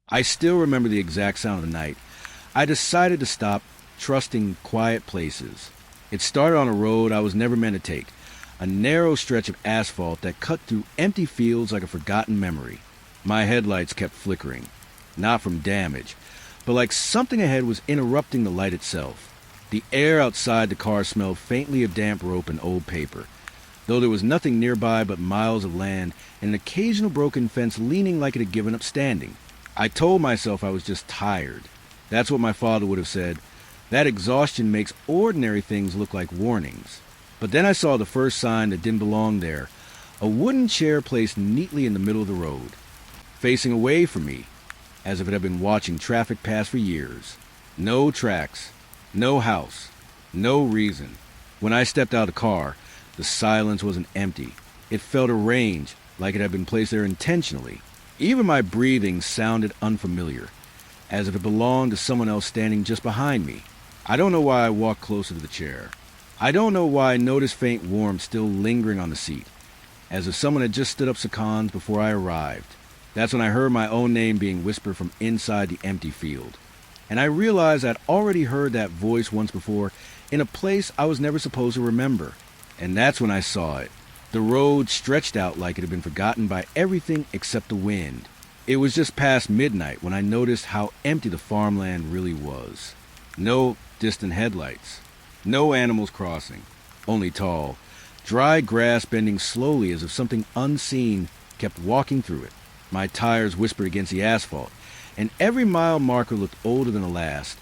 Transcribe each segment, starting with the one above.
I still remember the exact sound of the night. I decided to stop trusting quiet places. It started on a road I was never meant to take, a narrow stretch of asphalt that cut through empty fields like a forgotten memory. My headlights kept flickering, not from damage, but like something ahead was interrupting the light itself. The air outside the car smelled faintly of damp rope and old paper, though there was nothing nearby but miles of land and an occasional broken fence leaning like it had given up standing. I told myself I was just tired. That's what my father would have said. That exhaustion makes ordinary things look like warnings. But then I saw the first sign that didn't belong there, a wooden chair placed neatly in the middle of the road, facing away from me, as if it had been watching traffic pass for years. No tracks, no house, no reason. When I stepped out of the car, the silence wasn't empty. It felt arranged, like it had been placed there intentionally. Even my breathing sounded unfamiliar, as if it belonged to someone else standing just behind me. I don't know why I walked closer to the chair. I don't know why I noticed faint warmth still lingering on the seat, as if someone had just stood up seconds before I arrived. That's when I heard my own name being whispered from inside the empty field. And I realized I'd already heard that voice once before in a place I was never supposed to remember. And that's when I saw it. The road stretched out like it had been forgotten by everything except the wind. It was just past midnight when I noticed how empty the farmland really was. No distant headlights. No animals crossing. Only tall, dry grass bending slowly as if something unseen kept walking through it. My tires whispered against the asphalt, and every mile marker looked older than the last,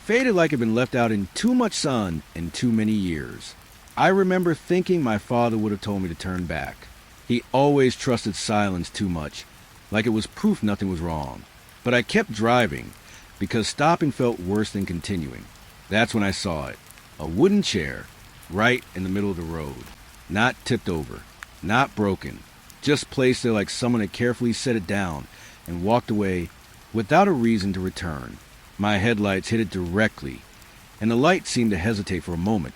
faded like it had been left out in too much sun in too many years. I remember thinking my father would have told me to turn back. He always trusted silence too much, like it was proof nothing was wrong. But I kept driving, because stopping felt worse than continuing. That's when I saw it. A wooden chair, right in the middle of the road. Not tipped over, not broken, just placed there like someone had carefully set it down and walked away without a reason to return. My headlights hit it directly, and the light seemed to hesitate for a moment,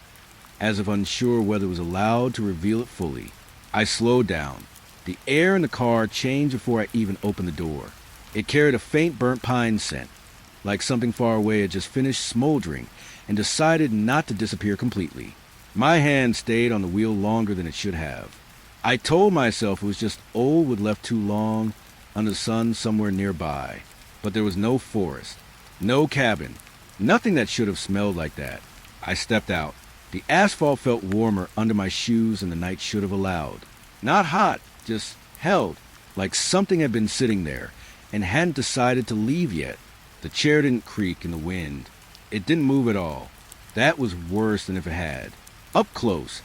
as if unsure whether it was allowed to reveal it fully. I slowed down. The air in the car changed before I even opened the door. It carried a faint burnt pine scent, like something far away had just finished smoldering and decided not to disappear completely. My hand stayed on the wheel longer than it should have. I told myself it was just old wood left too long under the sun somewhere nearby. But there was no forest, no cabin, nothing that should have smelled like that. I stepped out. The asphalt felt warmer under my shoes than the night should have allowed. Not hot, just held, like something had been sitting there and hadn't decided to leave yet. The chair didn't creak in the wind. It didn't move at all. That was worse than if it had. Up close,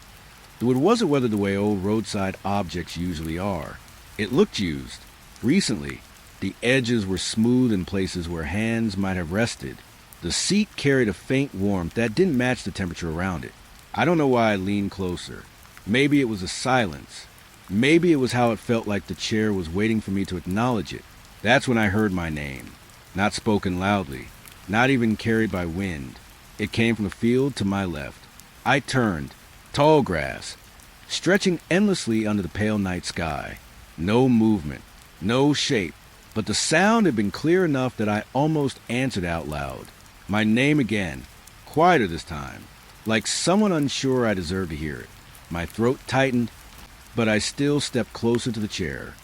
the wood wasn't weathered the way old roadside objects usually are. It looked used. Recently, the edges were smooth in places where hands might have rested. The seat carried a faint warmth that didn't match the temperature around it. I don't know why I leaned closer. Maybe it was the silence. Maybe it was how it felt like the chair was waiting for me to acknowledge it. That's when I heard my name. Not spoken loudly. Not even carried by wind. It came from the field to my left. I turned. Tall grass, stretching endlessly under the pale night sky. No movement. No shape. But the sound had been clear enough that I almost answered out loud. My name again. Quieter this time. Like someone unsure I deserved to hear it. My throat tightened, but I still stepped closer to the chair.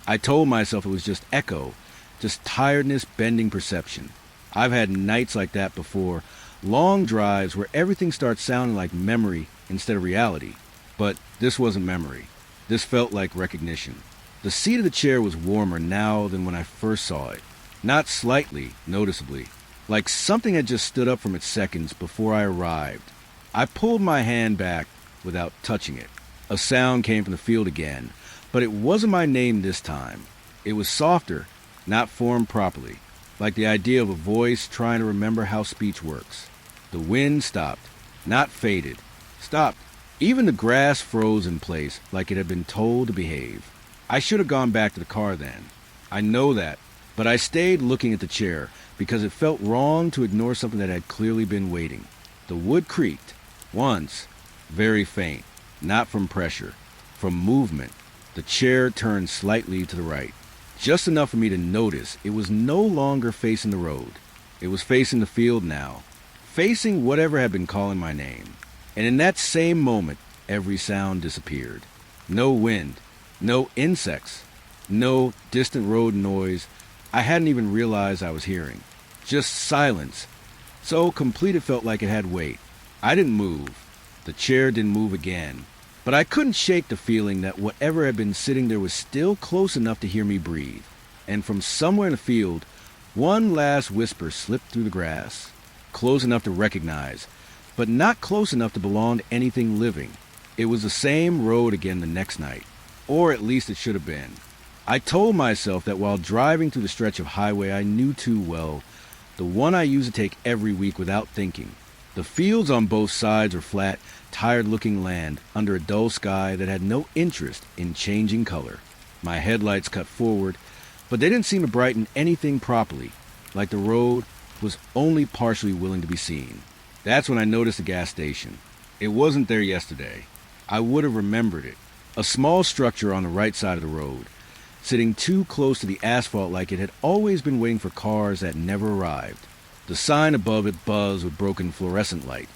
I told myself it was just echo, just tiredness bending perception. I've had nights like that before, long drives where everything starts sounding like memory instead of reality. But this wasn't memory. This felt like recognition. The seat of the chair was warmer now than when I first saw it. Not slightly, noticeably. Like something had just stood up from its seconds before I arrived. I pulled my hand back without touching it. A sound came from the field again, but it wasn't my name this time. It was softer, not formed properly, like the idea of a voice trying to remember how speech works. The wind stopped, not faded. Stopped. Even the grass froze in place like it had been told to behave. I should have gone back to the car then. I know that, but I stayed looking at the chair because it felt wrong to ignore something that had clearly been waiting. The wood creaked. Once. Very faint. Not from pressure. From movement. The chair turned slightly to the right. Just enough for me to notice it was no longer facing the road. It was facing the field now, facing whatever had been calling my name. And in that same moment, every sound disappeared. No wind, no insects, no distant road noise I hadn't even realized I was hearing. Just silence, so complete it felt like it had weight. I didn't move. The chair didn't move again. But I couldn't shake the feeling that whatever had been sitting there was still close enough to hear me breathe. And from somewhere in the field, one last whisper slipped through the grass, close enough to recognize, but not close enough to belong to anything living. It was the same road again the next night, or at least it should have been. I told myself that while driving through the stretch of highway I knew too well, the one I used to take every week without thinking. The fields on both sides were flat, tired-looking land under a dull sky that had no interest in changing color. My headlights cut forward, but they didn't seem to brighten anything properly, like the road was only partially willing to be seen. That's when I noticed the gas station. It wasn't there yesterday. I would have remembered it. A small structure on the right side of the road, sitting too close to the asphalt like it had always been waiting for cars that never arrived. The sign above it buzzed with broken fluorescent light,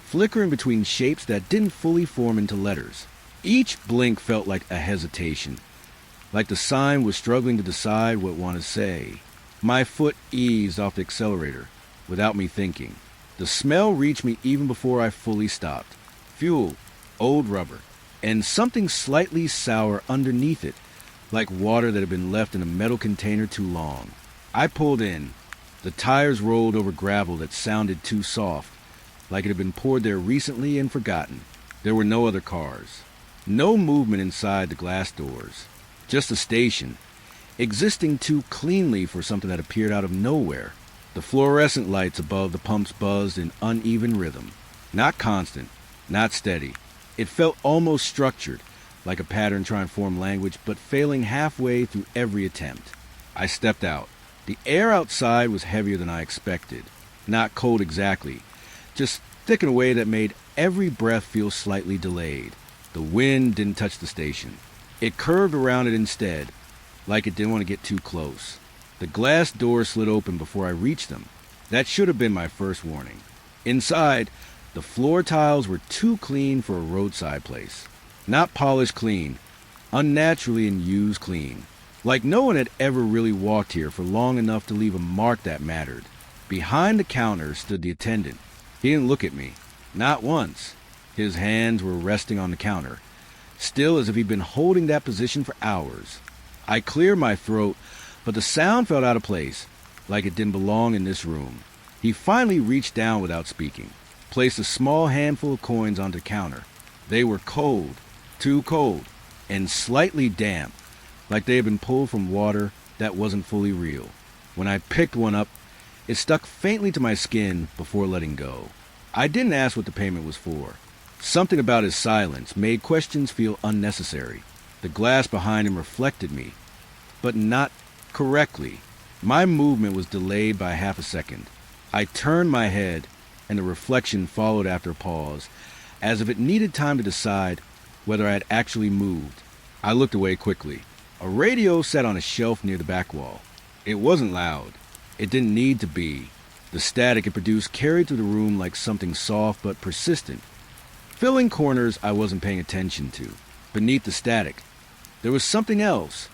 flickering between shapes that didn't fully form into letters. Each blink felt like a hesitation, like the sign was struggling to decide what it wanted to say. My foot eased off the accelerator without me thinking. The smell reached me even before I fully stopped. Fuel, old rubber, and something slightly sour underneath it, like water that had been left in a metal container too long. I pulled in. The tires rolled over gravel that sounded too soft, like it had been poured there recently and forgotten. There were no other cars. No movement inside the glass doors. Just a station, existing too cleanly for something that appeared out of nowhere. The fluorescent lights above the pumps buzzed in uneven rhythm. Not constant, not steady. It felt almost structured, like a pattern trying to form language, but failing halfway through every attempt. I stepped out. The air outside was heavier than I expected. Not cold exactly, just thick in a way that made every breath feel slightly delayed. The wind didn't touch the station. It curved around it instead, like it didn't want to get too close. The glass doors slid open before I reached them. That should have been my first warning. Inside, the floor tiles were too clean for a roadside place. Not polished clean, unnaturally and used clean. Like no one had ever really walked here for long enough to leave a mark that mattered. Behind the counter stood the attendant. He didn't look at me. Not once. His hands were resting on the counter, still as if he'd been holding that position for hours. I cleared my throat, but the sound felt out of place, like it didn't belong in this room. He finally reached down without speaking, placed a small handful of coins onto the counter. They were cold, too cold, and slightly damp, like they had been pulled from water that wasn't fully real. When I picked one up, it stuck faintly to my skin before letting go. I didn't ask what the payment was for. Something about his silence made questions feel unnecessary. The glass behind him reflected me, but not correctly. My movement was delayed by half a second. I turned my head, and the reflection followed after a pause, as if it needed time to decide whether I had actually moved. I looked away quickly. A radio sat on a shelf near the back wall. It wasn't loud. It didn't need to be. The static it produced carried through the room like something soft but persistent, filling corners I wasn't paying attention to. Beneath the static, there was something else.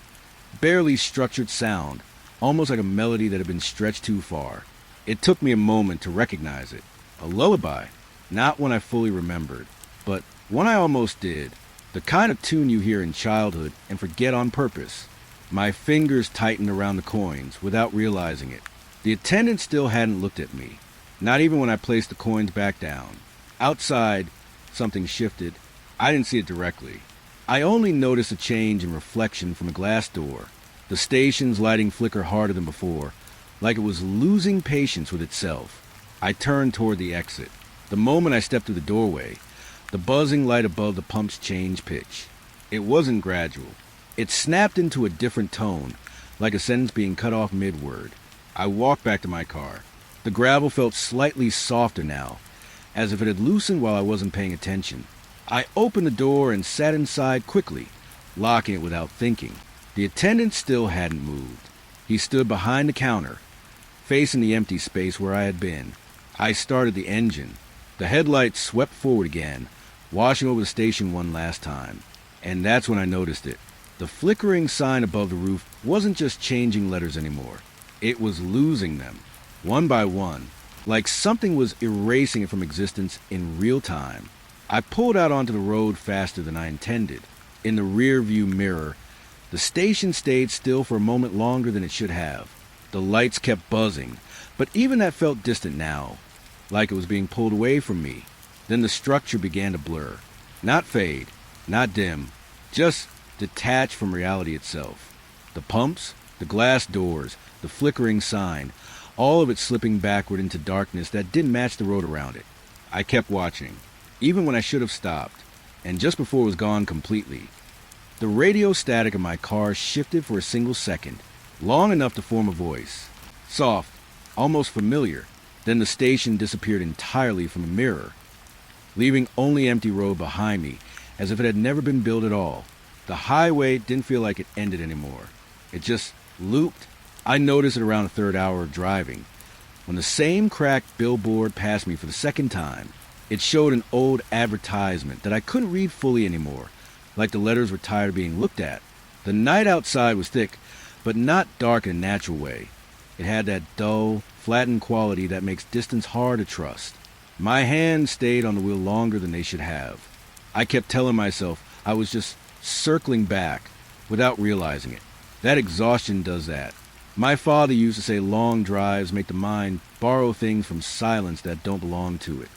Barely structured sound, almost like a melody that had been stretched too far. It took me a moment to recognize it. A lullaby. Not one I fully remembered, but one I almost did. The kind of tune you hear in childhood and forget on purpose. My fingers tightened around the coins without realizing it. The attendant still hadn't looked at me, not even when I placed the coins back down. Outside, something shifted. I didn't see it directly. I only noticed a change in reflection from a glass door. The station's lighting flickered harder than before, like it was losing patience with itself. I turned toward the exit. The moment I stepped through the doorway, the buzzing light above the pumps changed pitch. It wasn't gradual. It snapped into a different tone, like a sentence being cut off mid-word. I walked back to my car. The gravel felt slightly softer now, as if it had loosened while I wasn't paying attention. I opened the door and sat inside quickly, locking it without thinking. The attendant still hadn't moved. He stood behind the counter, facing the empty space where I had been. I started the engine. The headlights swept forward again, washing over the station one last time. And that's when I noticed it. The flickering sign above the roof wasn't just changing letters anymore. It was losing them, one by one, like something was erasing it from existence in real time. I pulled out onto the road faster than I intended. In the rear view mirror, the station stayed still for a moment longer than it should have. The lights kept buzzing, but even that felt distant now, like it was being pulled away from me. Then the structure began to blur. Not fade, not dim, just detached from reality itself. The pumps, the glass doors, the flickering sign, all of it slipping backward into darkness that didn't match the road around it. I kept watching, even when I should have stopped, and just before it was gone completely. The radio static of my car shifted for a single second, long enough to form a voice. Soft, almost familiar. Then the station disappeared entirely from the mirror, leaving only empty road behind me, as if it had never been built at all. The highway didn't feel like it ended anymore. It just looped. I noticed it around the third hour of driving, when the same cracked billboard passed me for the second time. It showed an old advertisement that I couldn't read fully anymore, like the letters were tired of being looked at. The night outside was thick, but not dark in a natural way. It had that dull, flattened quality that makes distance hard to trust. My hands stayed on the wheel longer than they should have. I kept telling myself I was just circling back without realizing it. That exhaustion does that. My father used to say long drives make the mind borrow things from silence that don't belong to it.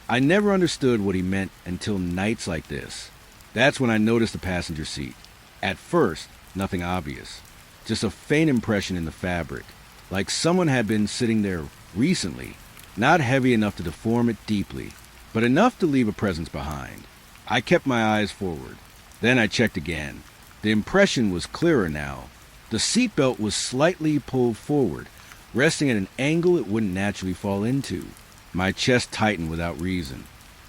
I never understood what he meant until nights like this. That's when I noticed the passenger seat. At first, nothing obvious. Just a faint impression in the fabric, like someone had been sitting there recently, not heavy enough to deform it deeply, but enough to leave a presence behind. I kept my eyes forward. Then I checked again. The impression was clearer now. The seatbelt was slightly pulled forward, resting at an angle it wouldn't naturally fall into. My chest tightened without reason.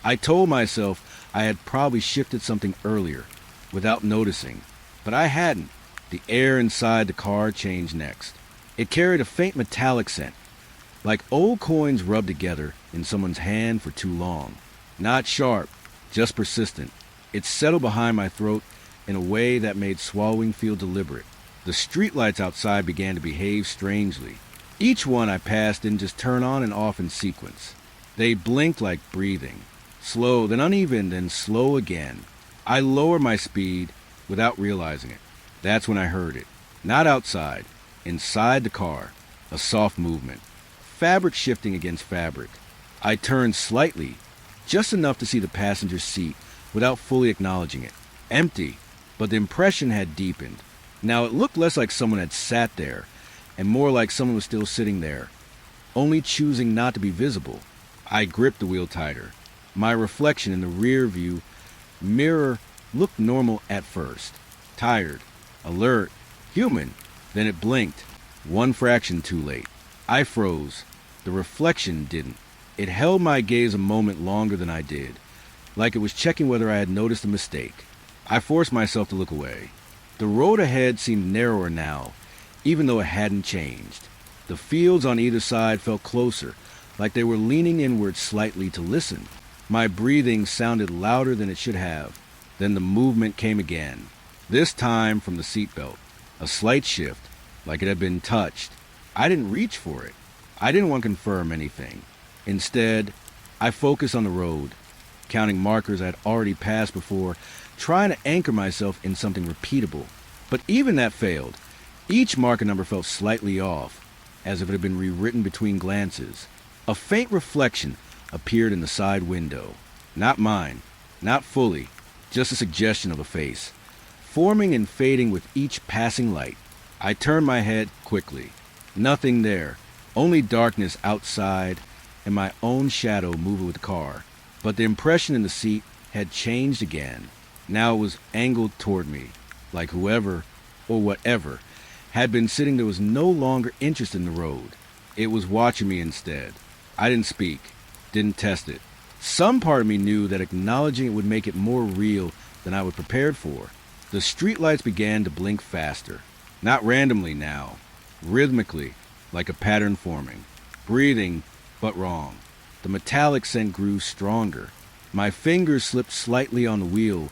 I told myself I had probably shifted something earlier, without noticing, but I hadn't. The air inside the car changed next. It carried a faint metallic scent, like old coins rubbed together in someone's hand for too long. Not sharp, just persistent. It settled behind my throat in a way that made swallowing feel deliberate. The streetlights outside began to behave strangely. Each one I passed didn't just turn on and off in sequence. They blinked like breathing. Slow, then uneven, then slow again. I lowered my speed without realizing it. That's when I heard it. Not outside. Inside the car. A soft movement. Fabric shifting against fabric. I turned slightly, just enough to see the passenger seat without fully acknowledging it. Empty, but the impression had deepened. Now it looked less like someone had sat there, and more like someone was still sitting there, only choosing not to be visible. I gripped the wheel tighter. My reflection in the rear view mirror looked normal at first. Tired, alert, human. Then it blinked, one fraction too late. I froze. The reflection didn't. It held my gaze a moment longer than I did, like it was checking whether I had noticed a mistake. I forced myself to look away. The road ahead seemed narrower now, even though it hadn't changed. The fields on either side felt closer, like they were leaning inward slightly to listen. My breathing sounded louder than it should have. Then the movement came again, this time from the seatbelt. A slight shift, like it had been touched. I didn't reach for it. I didn't want to confirm anything. Instead, I focused on the road, counting markers I had already passed before, trying to anchor myself in something repeatable. But even that failed. Each marker number felt slightly off, as if it had been rewritten between glances. A faint reflection appeared in the side window. Not mine, not fully, just a suggestion of a face, forming and fading with each passing light. I turned my head quickly. Nothing there, only darkness outside and my own shadow moving with the car. But the impression in the seat had changed again. Now it was angled toward me, like whoever, or whatever, had been sitting there was no longer interested in the road. It was watching me instead. I didn't speak, didn't test it. Some part of me knew that acknowledging it would make it more real than I was prepared for. The streetlights began to blink faster. Not randomly now. Rhythmically, like a pattern forming. Breathing, but wrong. The metallic scent grew stronger. My fingers slipped slightly on the wheel,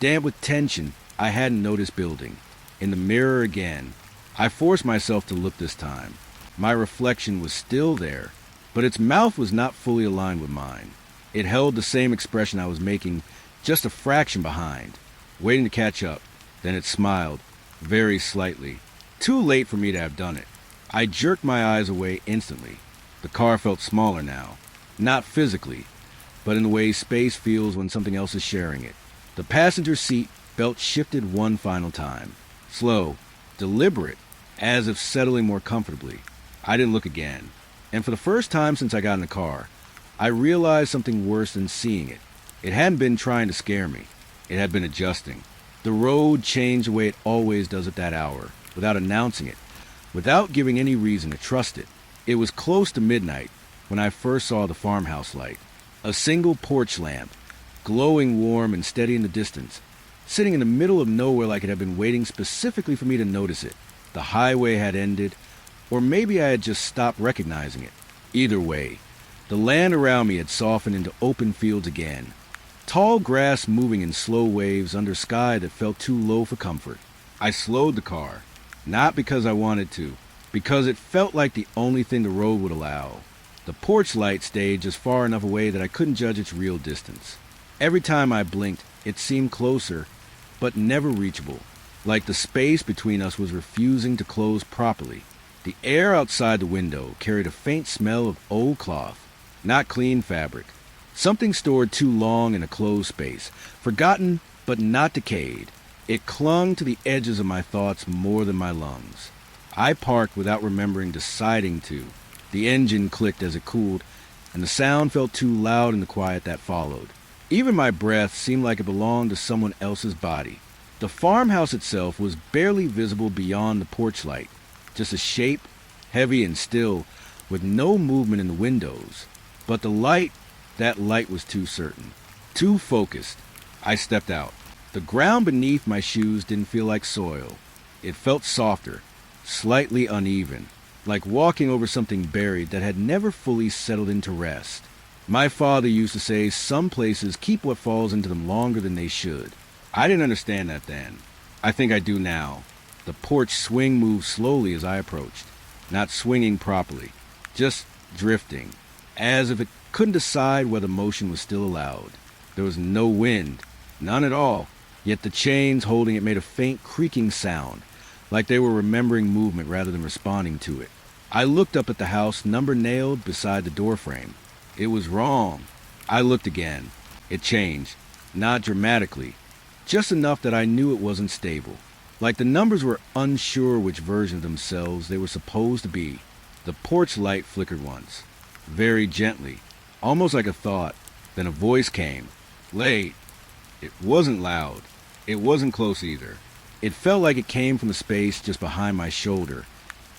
damp with tension I hadn't noticed building. In the mirror again. I forced myself to look this time. My reflection was still there, but its mouth was not fully aligned with mine. It held the same expression I was making, just a fraction behind, waiting to catch up. Then it smiled, very slightly. Too late for me to have done it. I jerked my eyes away instantly. The car felt smaller now. Not physically, but in the way space feels when something else is sharing it. The passenger seat belt shifted one final time. Slow, deliberate, as if settling more comfortably. I didn't look again. And for the first time since I got in the car, I realized something worse than seeing it. It hadn't been trying to scare me. It had been adjusting. The road changed the way it always does at that hour, without announcing it, without giving any reason to trust it. It was close to midnight when I first saw the farmhouse light. A single porch lamp, glowing warm and steady in the distance, sitting in the middle of nowhere like it had been waiting specifically for me to notice it. The highway had ended, or maybe I had just stopped recognizing it. Either way, the land around me had softened into open fields again. Tall grass moving in slow waves under sky that felt too low for comfort. I slowed the car, not because I wanted to, because it felt like the only thing the road would allow. The porch light stayed just far enough away that I couldn't judge its real distance. Every time I blinked, it seemed closer, but never reachable, like the space between us was refusing to close properly. The air outside the window carried a faint smell of old cloth, not clean fabric. Something stored too long in a closed space, forgotten but not decayed. It clung to the edges of my thoughts more than my lungs. I parked without remembering deciding to. The engine clicked as it cooled, and the sound felt too loud in the quiet that followed. Even my breath seemed like it belonged to someone else's body. The farmhouse itself was barely visible beyond the porch light, just a shape, heavy and still, with no movement in the windows. But the light, that light was too certain, too focused. I stepped out. The ground beneath my shoes didn't feel like soil. It felt softer, slightly uneven, like walking over something buried that had never fully settled into rest. My father used to say some places keep what falls into them longer than they should. I didn't understand that then. I think I do now. The porch swing moved slowly as I approached, not swinging properly, just drifting, as if it couldn't decide whether motion was still allowed. There was no wind, none at all, yet the chains holding it made a faint creaking sound, like they were remembering movement rather than responding to it. I looked up at the house, number nailed beside the doorframe. It was wrong. I looked again. It changed, not dramatically, just enough that I knew it wasn't stable. Like the numbers were unsure which version of themselves they were supposed to be. The porch light flickered once, very gently, almost like a thought. Then a voice came. Late. It wasn't loud. It wasn't close either. It felt like it came from a space just behind my shoulder,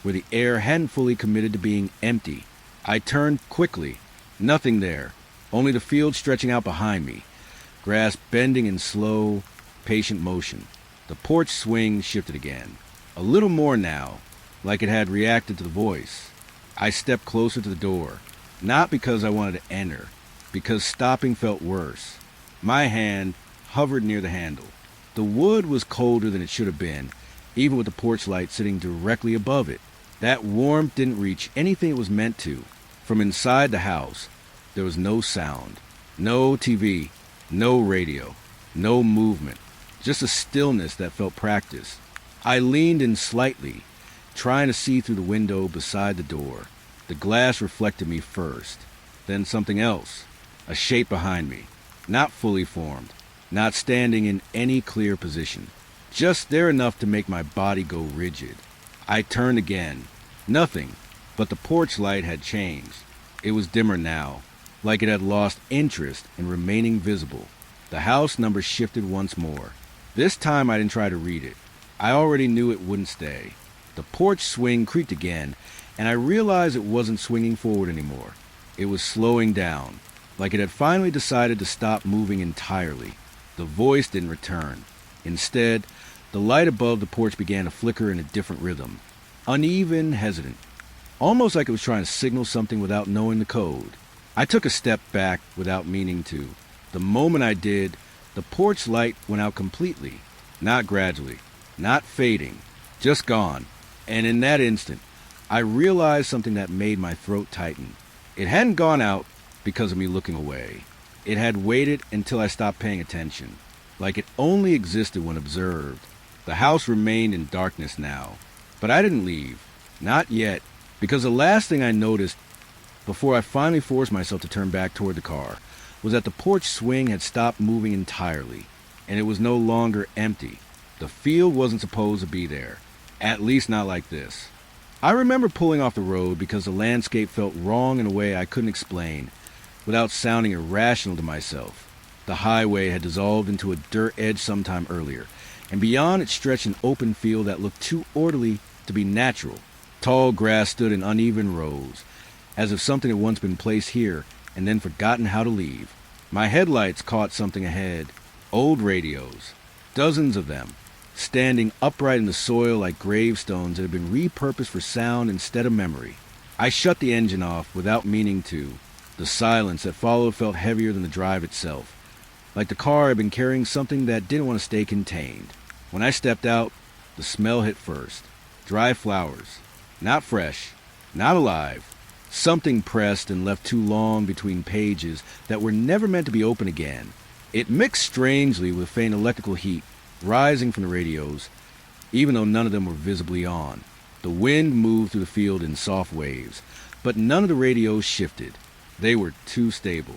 where the air hadn't fully committed to being empty. I turned quickly. Nothing there, only the field stretching out behind me, grass bending in slow, patient motion. The porch swing shifted again, a little more now, like it had reacted to the voice. I stepped closer to the door, not because I wanted to enter, because stopping felt worse. My hand hovered near the handle. The wood was colder than it should have been, even with the porch light sitting directly above it. That warmth didn't reach anything it was meant to. From inside the house, there was no sound, no TV, no radio, no movement, just a stillness that felt practiced. I leaned in slightly, trying to see through the window beside the door. The glass reflected me first, then something else, a shape behind me, not fully formed, not standing in any clear position, just there enough to make my body go rigid. I turned again. Nothing, but the porch light had changed. It was dimmer now, like it had lost interest in remaining visible. The house number shifted once more. This time I didn't try to read it. I already knew it wouldn't stay. The porch swing creaked again, and I realized it wasn't swinging forward anymore. It was slowing down, like it had finally decided to stop moving entirely. The voice didn't return. Instead, The light above the porch began to flicker in a different rhythm. Uneven, hesitant. Almost like it was trying to signal something without knowing the code. I took a step back without meaning to. The moment I did, the porch light went out completely. Not gradually. Not fading. Just gone. And in that instant, I realized something that made my throat tighten. It hadn't gone out because of me looking away. It had waited until I stopped paying attention, like it only existed when observed. The house remained in darkness now, but I didn't leave. Not yet, because the last thing I noticed before I finally forced myself to turn back toward the car was that the porch swing had stopped moving entirely, and it was no longer empty. The field wasn't supposed to be there, at least not like this. I remember pulling off the road because the landscape felt wrong in a way I couldn't explain, without sounding irrational to myself. The highway had dissolved into a dirt edge sometime earlier, and beyond it stretched an open field that looked too orderly to be natural. Tall grass stood in uneven rows, as if something had once been placed here and then forgotten how to leave. My headlights caught something ahead. Old radios. Dozens of them, standing upright in the soil like gravestones that had been repurposed for sound instead of memory. I shut the engine off without meaning to. The silence that followed felt heavier than the drive itself, like the car had been carrying something that didn't want to stay contained. When I stepped out, the smell hit first. Dry flowers. Not fresh. Not alive. Something pressed and left too long between pages that were never meant to be open again. It mixed strangely with faint electrical heat rising from the radios, even though none of them were visibly on. The wind moved through the field in soft waves, but none of the radios shifted. They were too stable,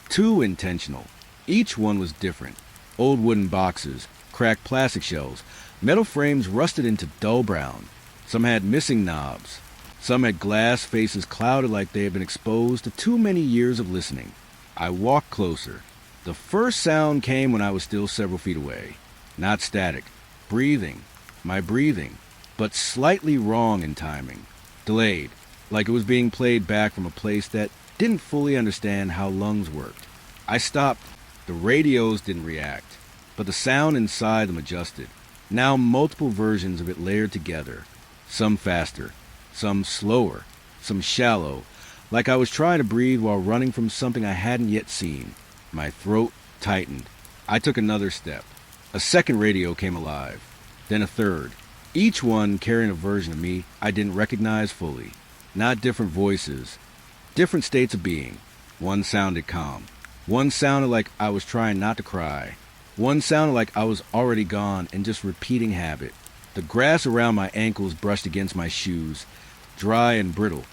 too intentional. Each one was different. Old wooden boxes, cracked plastic shells, metal frames rusted into dull brown. Some had missing knobs. Some had glass faces clouded like they had been exposed to too many years of listening. I walked closer. The first sound came when I was still several feet away. Not static. Breathing. My breathing. But slightly wrong in timing. Delayed. Like it was being played back from a place that didn't fully understand how lungs worked. I stopped. The radios didn't react. But the sound inside them adjusted. Now multiple versions of it layered together. Some faster. Some slower. Some shallow. Like I was trying to breathe while running from something I hadn't yet seen. My throat tightened. I took another step. A second radio came alive. Then a third. Each one carrying a version of me I didn't recognize fully. Not different voices. Different states of being. One sounded calm. One sounded like I was trying not to cry. One sounded like I was already gone and just repeating habit. The grass around my ankles brushed against my shoes, dry and brittle,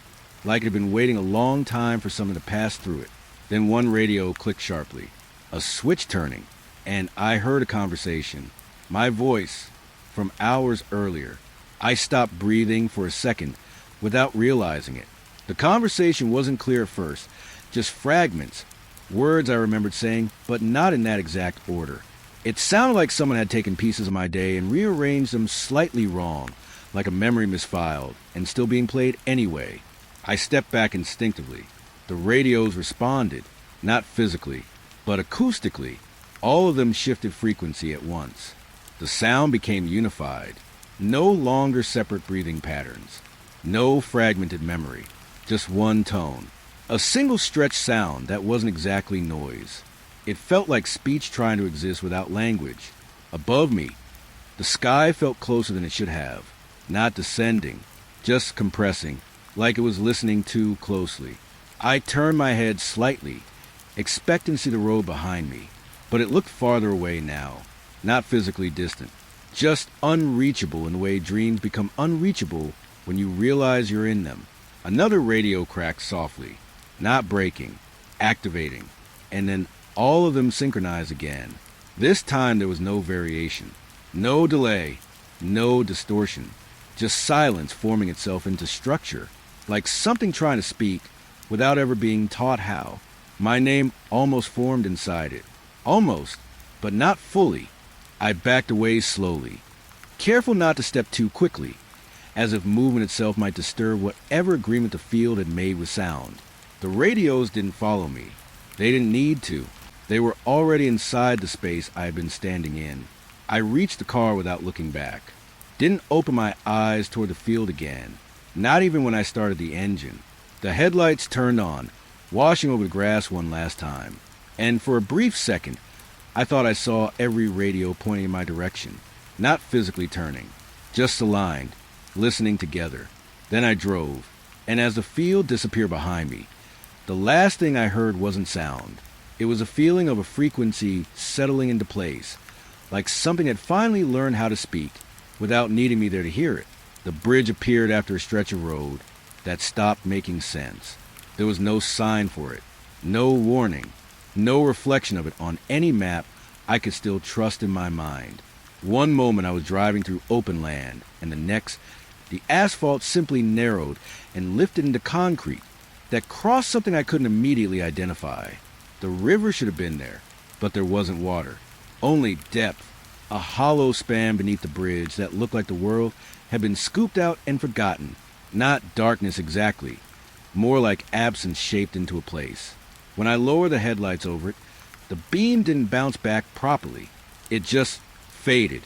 like it had been waiting a long time for someone to pass through it. Then one radio clicked sharply. A switch turning, and I heard a conversation. My voice, from hours earlier. I stopped breathing for a second without realizing it. The conversation wasn't clear at first, just fragments, words I remembered saying, but not in that exact order. It sounded like someone had taken pieces of my day and rearranged them slightly wrong, like a memory misfiled, and still being played anyway. I stepped back instinctively. The radios responded, not physically, but acoustically. All of them shifted frequency at once. The sound became unified. No longer separate breathing patterns. No fragmented memory. Just one tone. A single stretched sound that wasn't exactly noise. It felt like speech trying to exist without language. Above me, the sky felt closer than it should have. Not descending, just compressing, like it was listening too closely. I turned my head slightly, expecting to see the road behind me, but it looked farther away now. Not physically distant, just unreachable in the way dreams become unreachable when you realize you're in them. Another radio cracked softly, not breaking, activating, and then all of them synchronized again. This time there was no variation, no delay, no distortion, just silence forming itself into structure, like something trying to speak without ever being taught how. My name almost formed inside it. Almost, but not fully. I backed away slowly, careful not to step too quickly, as if movement itself might disturb whatever agreement the field had made with sound. The radios didn't follow me. They didn't need to. They were already inside the space I had been standing in. I reached the car without looking back. Didn't open my eyes toward the field again, not even when I started the engine. The headlights turned on, washing over the grass one last time, and for a brief second, I thought I saw every radio pointing in my direction, not physically turning, just aligned, listening together. Then I drove, and as the field disappeared behind me, the last thing I heard wasn't sound. It was a feeling of a frequency settling into place, like something had finally learned how to speak without needing me there to hear it. The bridge appeared after a stretch of road that stopped making sense. There was no sign for it, no warning, no reflection of it on any map I could still trust in my mind. One moment I was driving through open land, and the next, the asphalt simply narrowed and lifted into concrete that crossed something I couldn't immediately identify. The river should have been there, but there wasn't water. Only depth, a hollow span beneath the bridge that looked like the world had been scooped out and forgotten. Not darkness exactly, more like absence shaped into a place. When I lowered the headlights over it, the beam didn't bounce back properly. It just faded,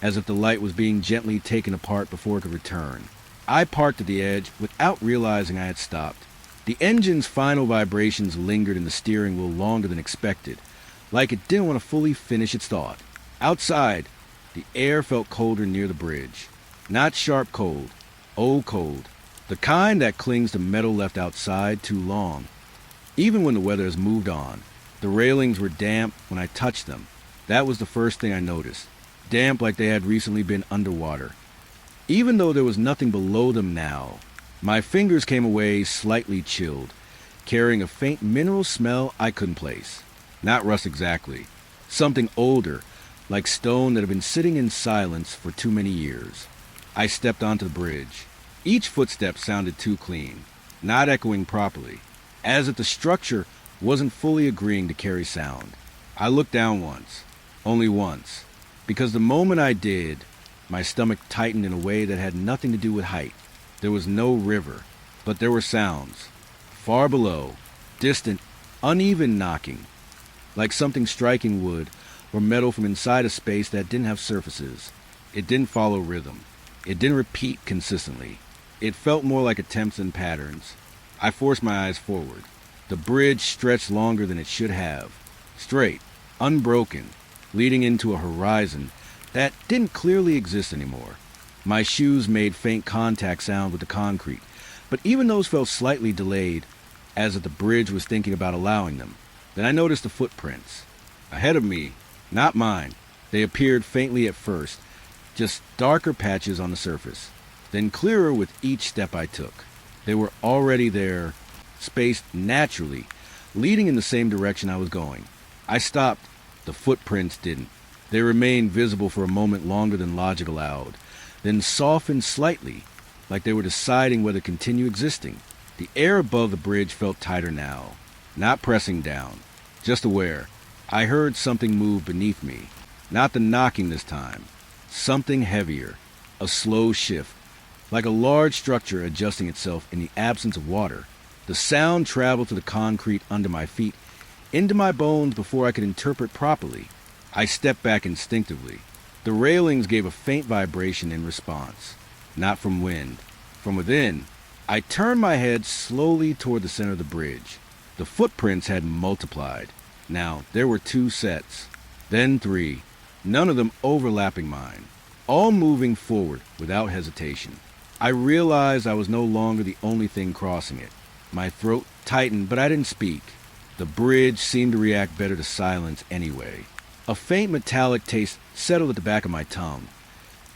as if the light was being gently taken apart before it could return. I parked at the edge without realizing I had stopped. The engine's final vibrations lingered in the steering wheel longer than expected, like it didn't want to fully finish its thought. Outside, the air felt colder near the bridge. Not sharp cold, old cold, the kind that clings to metal left outside too long. Even when the weather has moved on, the railings were damp when I touched them. That was the first thing I noticed. Damp like they had recently been underwater. Even though there was nothing below them now, my fingers came away slightly chilled, carrying a faint mineral smell I couldn't place. Not rust exactly. Something older, like stone that had been sitting in silence for too many years. I stepped onto the bridge. Each footstep sounded too clean, not echoing properly, as if the structure wasn't fully agreeing to carry sound. I looked down once, only once, because the moment I did, my stomach tightened in a way that had nothing to do with height. There was no river, but there were sounds. Far below, distant, uneven knocking, like something striking wood or metal from inside a space that didn't have surfaces. It didn't follow rhythm. It didn't repeat consistently. It felt more like attempts and patterns. I forced my eyes forward. The bridge stretched longer than it should have. Straight, unbroken, leading into a horizon that didn't clearly exist anymore. My shoes made faint contact sound with the concrete, but even those felt slightly delayed, as if the bridge was thinking about allowing them. Then I noticed the footprints. Ahead of me, not mine. They appeared faintly at first, just darker patches on the surface, then clearer with each step I took. They were already there, spaced naturally, leading in the same direction I was going. I stopped. The footprints didn't. They remained visible for a moment longer than logic allowed, then softened slightly, like they were deciding whether to continue existing. The air above the bridge felt tighter now, not pressing down, just aware. I heard something move beneath me, not the knocking this time. Something heavier, a slow shift, like a large structure adjusting itself in the absence of water. The sound traveled to the concrete under my feet, into my bones before I could interpret properly. I stepped back instinctively. The railings gave a faint vibration in response, not from wind, from within. I turned my head slowly toward the center of the bridge. The footprints had multiplied. Now, there were 2 sets, then 3, none of them overlapping mine, all moving forward without hesitation. I realized I was no longer the only thing crossing it. My throat tightened, but I didn't speak. The bridge seemed to react better to silence anyway. A faint metallic taste settled at the back of my tongue,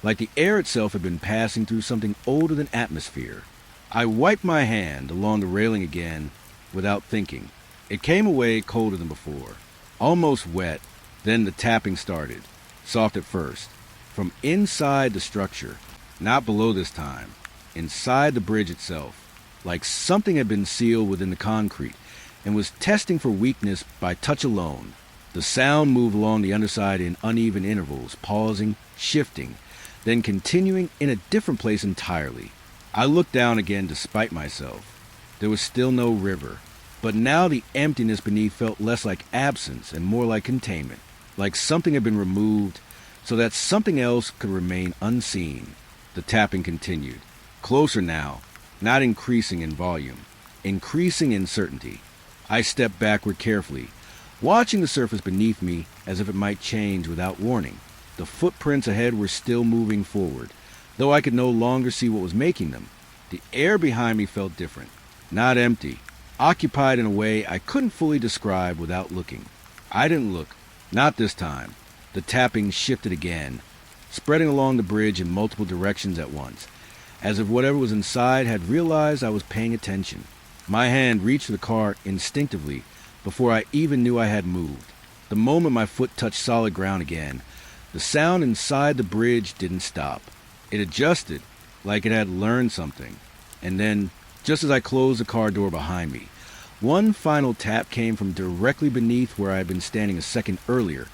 like the air itself had been passing through something older than atmosphere. I wiped my hand along the railing again without thinking. It came away colder than before, almost wet. Then the tapping started, soft at first, from inside the structure, not below this time, inside the bridge itself, like something had been sealed within the concrete and was testing for weakness by touch alone. The sound moved along the underside in uneven intervals, pausing, shifting, then continuing in a different place entirely. I looked down again despite myself. There was still no river, but now the emptiness beneath felt less like absence and more like containment, like something had been removed, so that something else could remain unseen. The tapping continued. Closer now, not increasing in volume, increasing in certainty. I stepped backward carefully, watching the surface beneath me as if it might change without warning. The footprints ahead were still moving forward, though I could no longer see what was making them. The air behind me felt different, not empty, occupied in a way I couldn't fully describe without looking. I didn't look, not this time. The tapping shifted again, spreading along the bridge in multiple directions at once, as if whatever was inside had realized I was paying attention. My hand reached for the car instinctively before I even knew I had moved. The moment my foot touched solid ground again, the sound inside the bridge didn't stop. It adjusted, like it had learned something. And then, just as I closed the car door behind me, one final tap came from directly beneath where I had been standing a second earlier,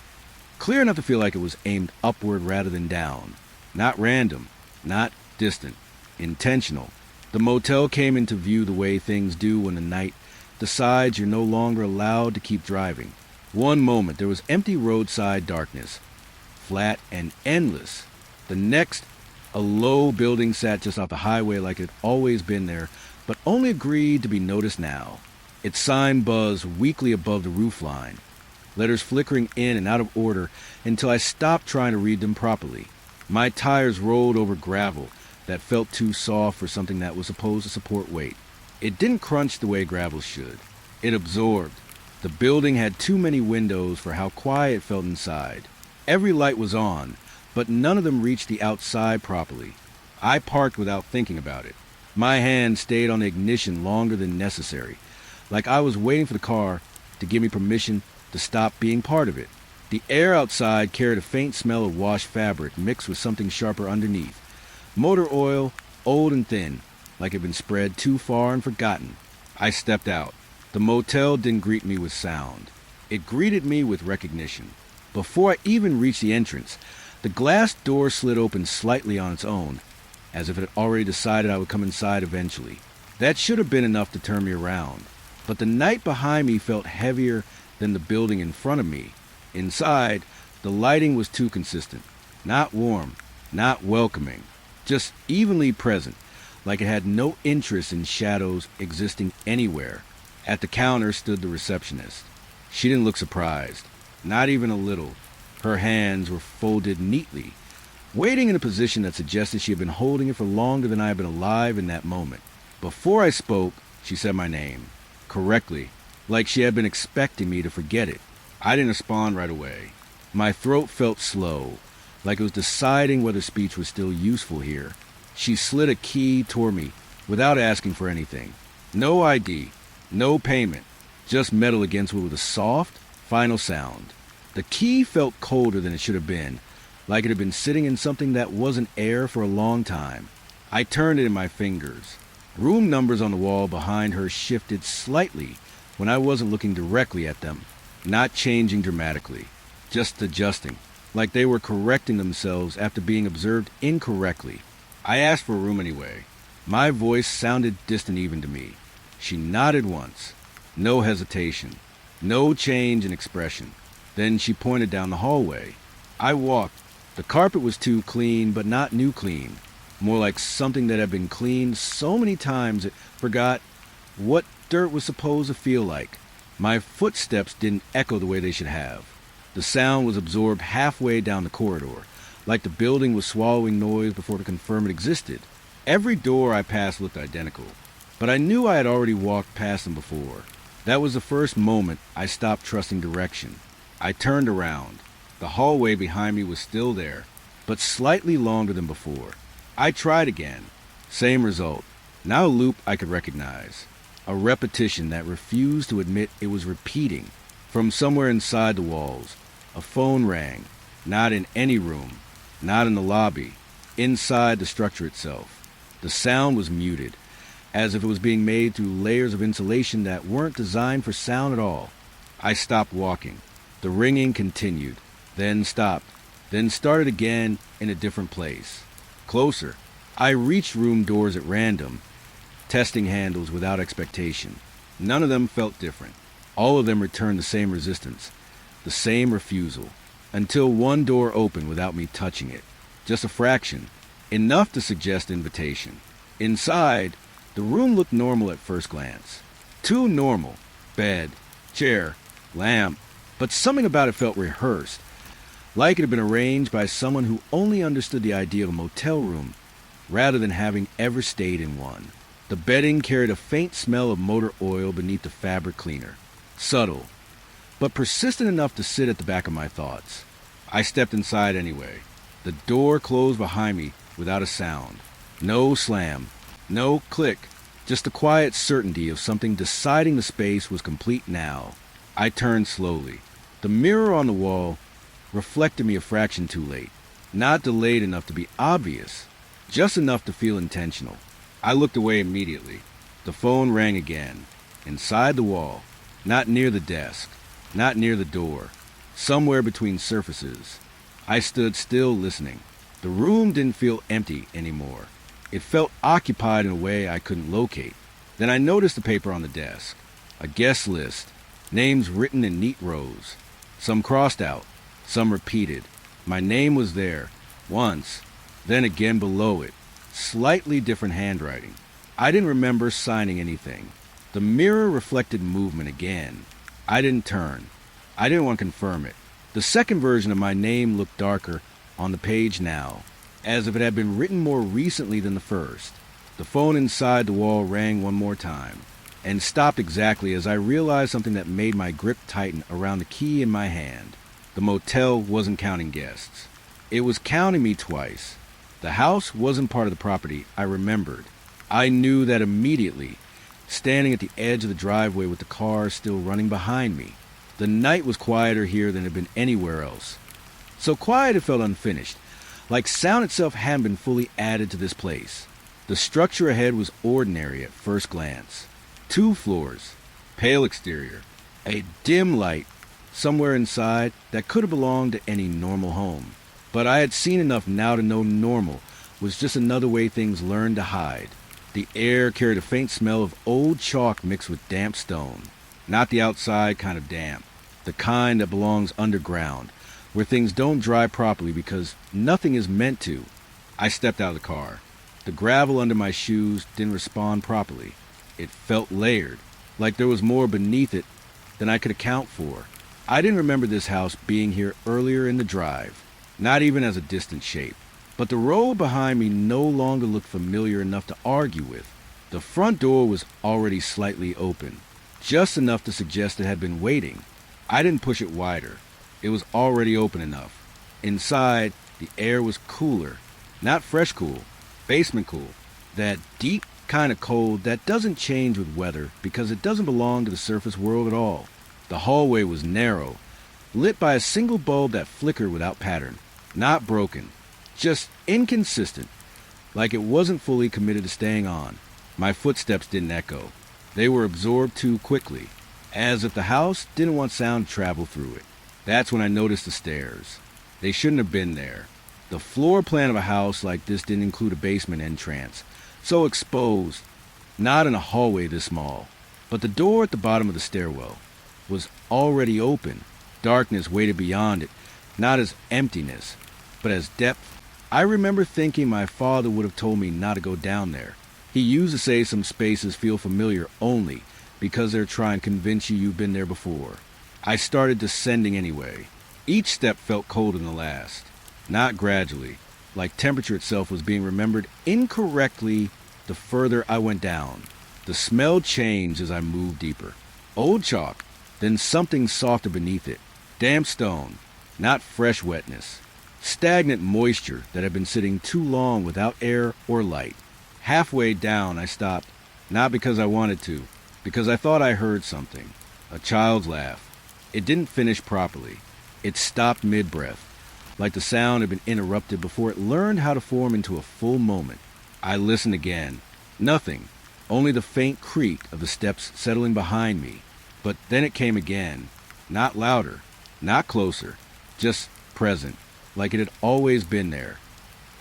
clear enough to feel like it was aimed upward rather than down. Not random, not distant, intentional. The motel came into view the way things do when the night decides you're no longer allowed to keep driving. One moment there was empty roadside darkness, flat and endless. The next, a low building sat just off the highway like it had always been there, but only agreed to be noticed now. Its sign buzzed weakly above the roofline, letters flickering in and out of order until I stopped trying to read them properly. My tires rolled over gravel that felt too soft for something that was supposed to support weight. It didn't crunch the way gravel should. It absorbed. The building had too many windows for how quiet it felt inside. Every light was on, but none of them reached the outside properly. I parked without thinking about it. My hand stayed on the ignition longer than necessary, like I was waiting for the car to give me permission to stop being part of it. The air outside carried a faint smell of washed fabric mixed with something sharper underneath. Motor oil, old and thin, like it had been spread too far and forgotten. I stepped out. The motel didn't greet me with sound. It greeted me with recognition. Before I even reached the entrance, the glass door slid open slightly on its own, as if it had already decided I would come inside eventually. That should have been enough to turn me around. But the night behind me felt heavier than the building in front of me. Inside, the lighting was too consistent. Not warm, not welcoming, just evenly present, like it had no interest in shadows existing anywhere. At the counter stood the receptionist. She didn't look surprised, not even a little. Her hands were folded neatly, waiting in a position that suggested she had been holding it for longer than I had been alive in that moment. Before I spoke, she said my name, correctly, like she had been expecting me to forget it. I didn't respond right away. My throat felt slow, like it was deciding whether speech was still useful here. She slid a key toward me without asking for anything. No ID, no payment, just metal against what was a soft, final sound. The key felt colder than it should have been, like it had been sitting in something that wasn't air for a long time. I turned it in my fingers. Room numbers on the wall behind her shifted slightly when I wasn't looking directly at them, not changing dramatically, just adjusting, like they were correcting themselves after being observed incorrectly. I asked for a room anyway. My voice sounded distant even to me. She nodded once. No hesitation. No change in expression. Then she pointed down the hallway. I walked. The carpet was too clean, but not new clean. More like something that had been cleaned so many times it forgot what dirt was supposed to feel like. My footsteps didn't echo the way they should have. The sound was absorbed halfway down the corridor, like the building was swallowing noise before to confirm it existed. Every door I passed looked identical, but I knew I had already walked past them before. That was the first moment I stopped trusting direction. I turned around. The hallway behind me was still there, but slightly longer than before. I tried again. Same result. Now a loop I could recognize. A repetition that refused to admit it was repeating. From somewhere inside the walls, a phone rang. Not in any room. Not in the lobby. Inside the structure itself. The sound was muted, as if it was being made through layers of insulation that weren't designed for sound at all. I stopped walking. The ringing continued, then stopped, then started again in a different place. Closer. I reached room doors at random, testing handles without expectation. None of them felt different. All of them returned the same resistance, the same refusal, until one door opened without me touching it. Just a fraction. Enough to suggest invitation. Inside, the room looked normal at first glance. Too normal. Bed, chair, lamp. But something about it felt rehearsed. Like it had been arranged by someone who only understood the idea of a motel room, rather than having ever stayed in one. The bedding carried a faint smell of motor oil beneath the fabric cleaner. Subtle, but persistent enough to sit at the back of my thoughts. I stepped inside anyway. The door closed behind me without a sound. No slam, no click, just the quiet certainty of something deciding the space was complete now. I turned slowly. The mirror on the wall reflected me a fraction too late. Not delayed enough to be obvious, just enough to feel intentional. I looked away immediately. The phone rang again. Inside the wall. Not near the desk. Not near the door. Somewhere between surfaces. I stood still listening. The room didn't feel empty anymore. It felt occupied in a way I couldn't locate. Then I noticed the paper on the desk. A guest list. Names written in neat rows. Some crossed out. Some repeated. My name was there. Once. Then again below it. Slightly different handwriting. I didn't remember signing anything. The mirror reflected movement again. I didn't turn. I didn't want to confirm it. The second version of my name looked darker on the page now, as if it had been written more recently than the first. The phone inside the wall rang one more time, and stopped exactly as I realized something that made my grip tighten around the key in my hand. The motel wasn't counting guests. It was counting me twice. The house wasn't part of the property, I remembered. I knew that immediately, standing at the edge of the driveway with the car still running behind me. The night was quieter here than it had been anywhere else. So quiet it felt unfinished, like sound itself hadn't been fully added to this place. The structure ahead was ordinary at first glance. 2 floors, pale exterior, a dim light somewhere inside that could have belonged to any normal home. But I had seen enough now to know normal was just another way things learned to hide. The air carried a faint smell of old chalk mixed with damp stone. Not the outside kind of damp, the kind that belongs underground, where things don't dry properly because nothing is meant to. I stepped out of the car. The gravel under my shoes didn't respond properly. It felt layered, like there was more beneath it than I could account for. I didn't remember this house being here earlier in the drive, not even as a distant shape. But the road behind me no longer looked familiar enough to argue with. The front door was already slightly open, just enough to suggest it had been waiting. I didn't push it wider. It was already open enough. Inside, the air was cooler. Not fresh cool, basement cool. That deep kind of cold that doesn't change with weather because it doesn't belong to the surface world at all. The hallway was narrow, lit by a single bulb that flickered without pattern. Not broken, just inconsistent, like it wasn't fully committed to staying on. My footsteps didn't echo. They were absorbed too quickly, as if the house didn't want sound to travel through it. That's when I noticed the stairs. They shouldn't have been there. The floor plan of a house like this didn't include a basement entrance, so exposed, not in a hallway this small. But the door at the bottom of the stairwell was already open. Darkness waited beyond it, not as emptiness, but as depth. I remember thinking my father would have told me not to go down there. He used to say some spaces feel familiar only because they're trying to convince you you've been there before. I started descending anyway. Each step felt colder than the last. Not gradually, like temperature itself was being remembered incorrectly the further I went down. The smell changed as I moved deeper. Old chalk, then something softer beneath it. Damp stone, not fresh wetness. Stagnant moisture that had been sitting too long without air or light. Halfway down, I stopped, not because I wanted to, because I thought I heard something. A child's laugh. It didn't finish properly. It stopped mid-breath, like the sound had been interrupted before it learned how to form into a full moment. I listened again. Nothing, only the faint creak of the steps settling behind me. But then it came again. Not louder, not closer, just present, like it had always been there.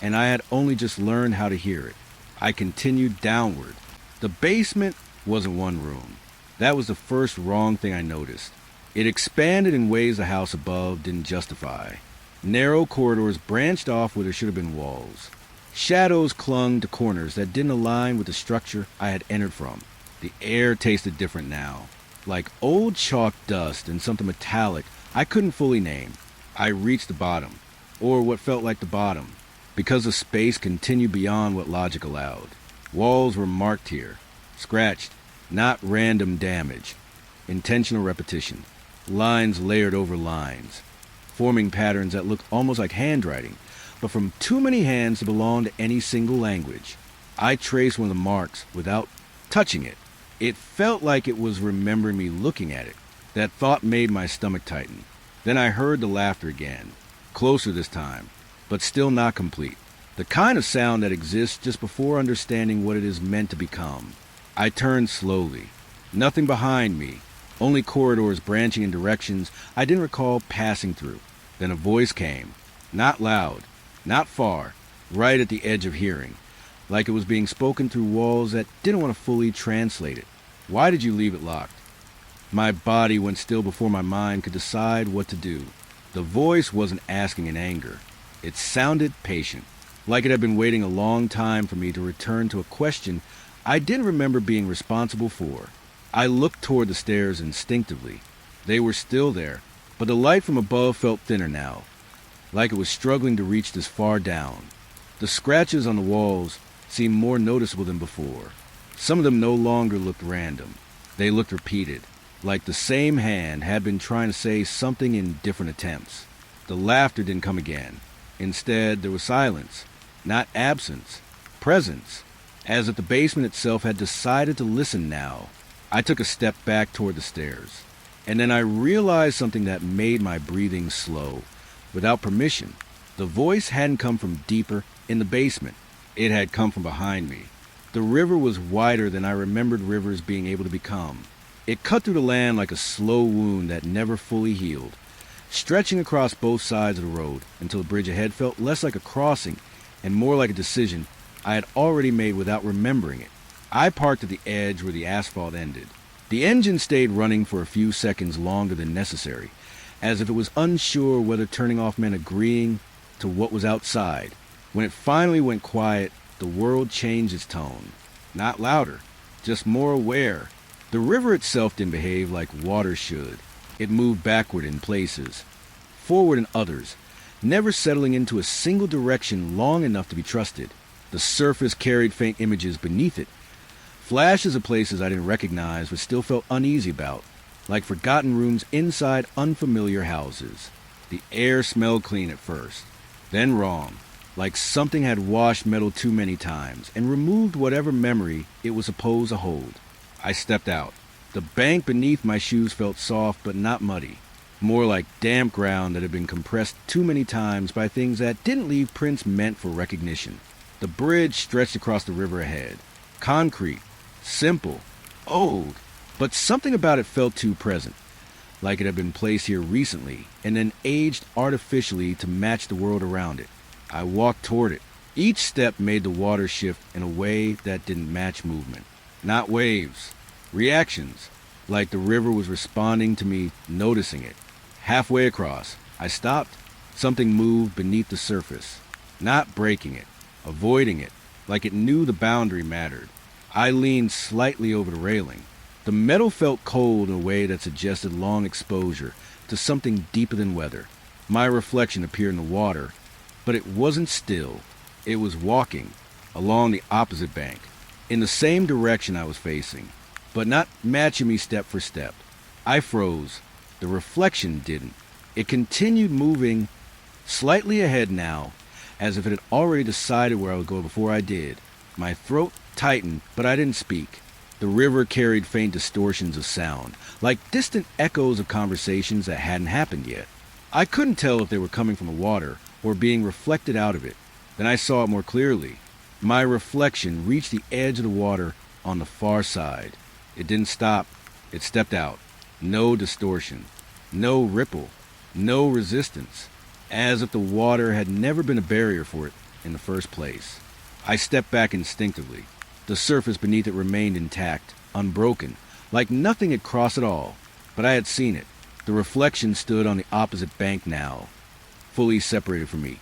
And I had only just learned how to hear it. I continued downward. The basement wasn't one room. That was the first wrong thing I noticed. It expanded in ways the house above didn't justify. Narrow corridors branched off where there should have been walls. Shadows clung to corners that didn't align with the structure I had entered from. The air tasted different now, like old chalk dust and something metallic I couldn't fully name. I reached the bottom, or what felt like the bottom, because the space continued beyond what logic allowed. Walls were marked here, scratched, not random damage, intentional repetition, lines layered over lines, forming patterns that looked almost like handwriting, but from too many hands to belong to any single language. I traced one of the marks without touching it. It felt like it was remembering me looking at it. That thought made my stomach tighten. Then I heard the laughter again, closer this time, but still not complete. The kind of sound that exists just before understanding what it is meant to become. I turned slowly. Nothing behind me, only corridors branching in directions I didn't recall passing through. Then a voice came, not loud, not far, right at the edge of hearing, like it was being spoken through walls that didn't want to fully translate it. Why did you leave it locked? My body went still before my mind could decide what to do. The voice wasn't asking in anger. It sounded patient, like it had been waiting a long time for me to return to a question I didn't remember being responsible for. I looked toward the stairs instinctively. They were still there, but the light from above felt thinner now, like it was struggling to reach this far down. The scratches on the walls seemed more noticeable than before. Some of them no longer looked random. They looked repeated, like the same hand had been trying to say something in different attempts. The laughter didn't come again. Instead, there was silence, not absence, presence, as if the basement itself had decided to listen now. I took a step back toward the stairs, and then I realized something that made my breathing slow. Without permission, the voice hadn't come from deeper in the basement. It had come from behind me. The river was wider than I remembered rivers being able to become. It cut through the land like a slow wound that never fully healed, stretching across both sides of the road until the bridge ahead felt less like a crossing and more like a decision I had already made without remembering it. I parked at the edge where the asphalt ended. The engine stayed running for a few seconds longer than necessary, as if it was unsure whether turning off meant agreeing to what was outside. When it finally went quiet, the world changed its tone. Not louder, just more aware. The river itself didn't behave like water should. It moved backward in places, forward in others, never settling into a single direction long enough to be trusted. The surface carried faint images beneath it, flashes of places I didn't recognize but still felt uneasy about, like forgotten rooms inside unfamiliar houses. The air smelled clean at first, then wrong, like something had washed metal too many times and removed whatever memory it was supposed to hold. I stepped out. The bank beneath my shoes felt soft but not muddy, more like damp ground that had been compressed too many times by things that didn't leave prints meant for recognition. The bridge stretched across the river ahead. Concrete, simple, old, but something about it felt too present, like it had been placed here recently and then aged artificially to match the world around it. I walked toward it. Each step made the water shift in a way that didn't match movement. Not waves, reactions, like the river was responding to me noticing it. Halfway across, I stopped. Something moved beneath the surface, not breaking it, avoiding it, like it knew the boundary mattered. I leaned slightly over the railing. The metal felt cold in a way that suggested long exposure to something deeper than weather. My reflection appeared in the water, but it wasn't still. It was walking along the opposite bank, in the same direction I was facing, but not matching me step for step. I froze. The reflection didn't. It continued moving slightly ahead now, as if it had already decided where I would go before I did. My throat tightened, but I didn't speak. The river carried faint distortions of sound, like distant echoes of conversations that hadn't happened yet. I couldn't tell if they were coming from the water or being reflected out of it. Then I saw it more clearly. My reflection reached the edge of the water on the far side. It didn't stop. It stepped out. No distortion, no ripple, no resistance, as if the water had never been a barrier for it in the first place. I stepped back instinctively. The surface beneath it remained intact, unbroken, like nothing had crossed at all, but I had seen it. The reflection stood on the opposite bank now, fully separated from me,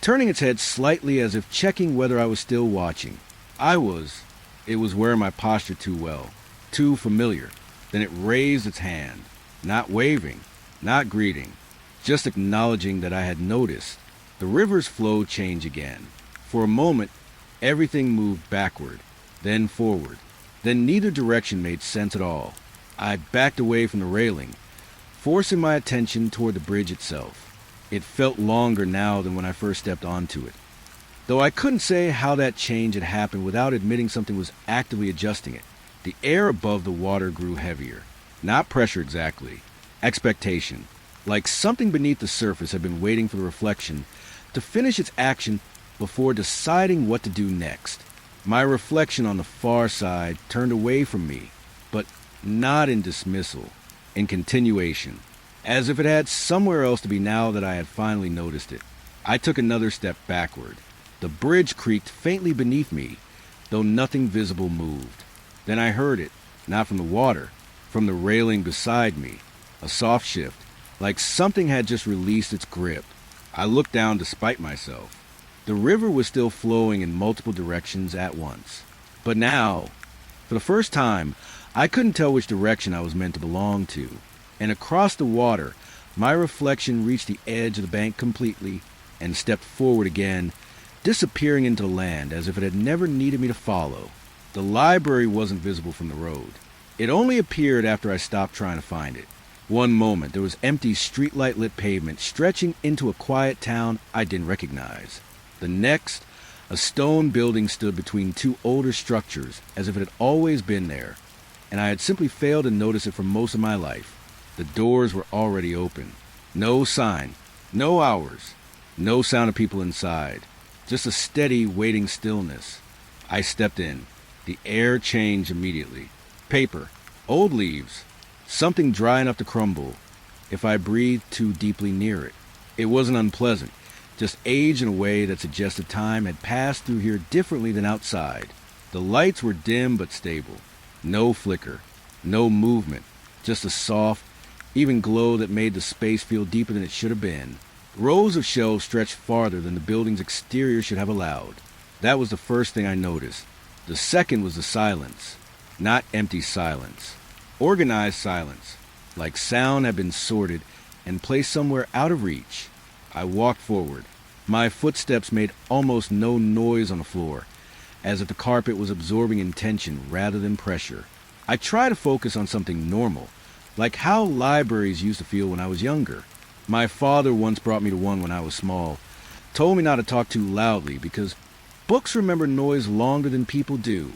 turning its head slightly as if checking whether I was still watching. I was. It was wearing my posture too well, too familiar. Then it raised its hand, not waving, not greeting, just acknowledging that I had noticed. The river's flow changed again. For a moment, everything moved backward, then forward. Then neither direction made sense at all. I backed away from the railing, forcing my attention toward the bridge itself. It felt longer now than when I first stepped onto it, though I couldn't say how that change had happened without admitting something was actively adjusting it. The air above the water grew heavier. Not pressure exactly. Expectation. Like something beneath the surface had been waiting for the reflection to finish its action before deciding what to do next. My reflection on the far side turned away from me, but not in dismissal, in continuation, as if it had somewhere else to be now that I had finally noticed it. I took another step backward. The bridge creaked faintly beneath me, though nothing visible moved. Then I heard it, not from the water, from the railing beside me. A soft shift, like something had just released its grip. I looked down despite myself. The river was still flowing in multiple directions at once. But now, for the first time, I couldn't tell which direction I was meant to belong to. And across the water, my reflection reached the edge of the bank completely and stepped forward again, disappearing into the land as if it had never needed me to follow. The library wasn't visible from the road. It only appeared after I stopped trying to find it. One moment, there was empty streetlight-lit pavement stretching into a quiet town I didn't recognize. The next, a stone building stood between two older structures as if it had always been there, and I had simply failed to notice it for most of my life. The doors were already open. No sign, no hours, no sound of people inside. Just a steady, waiting stillness. I stepped in. The air changed immediately. Paper, old leaves, something dry enough to crumble if I breathed too deeply near it. It wasn't unpleasant, just age in a way that suggested time had passed through here differently than outside. The lights were dim but stable. No flicker, no movement, just a soft, even glow that made the space feel deeper than it should have been. Rows of shelves stretched farther than the building's exterior should have allowed. That was the first thing I noticed. The second was the silence. Not empty silence. Organized silence, like sound had been sorted and placed somewhere out of reach. I walked forward. My footsteps made almost no noise on the floor, as if the carpet was absorbing intention rather than pressure. I tried to focus on something normal, like how libraries used to feel when I was younger. My father once brought me to one when I was small, told me not to talk too loudly because books remember noise longer than people do.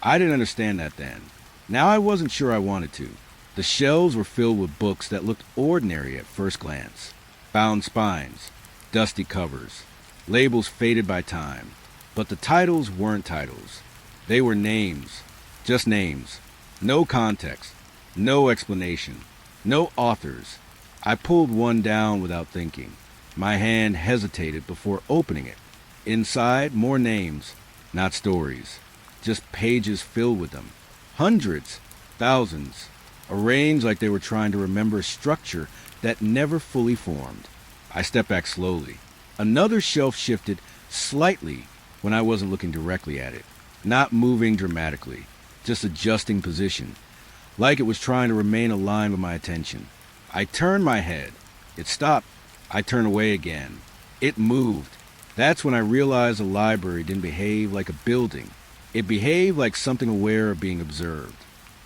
I didn't understand that then. Now I wasn't sure I wanted to. The shelves were filled with books that looked ordinary at first glance. Bound spines, dusty covers, labels faded by time. But the titles weren't titles. They were names, just names. No context, no explanation, no authors. I pulled one down without thinking. My hand hesitated before opening it. Inside, more names, not stories, just pages filled with them. Hundreds, thousands, arranged like they were trying to remember a structure that never fully formed. I stepped back slowly. Another shelf shifted slightly when I wasn't looking directly at it, not moving dramatically, just adjusting position, like it was trying to remain aligned with my attention. I turned my head. It stopped. I turned away again. It moved. That's when I realized the library didn't behave like a building. It behaved like something aware of being observed.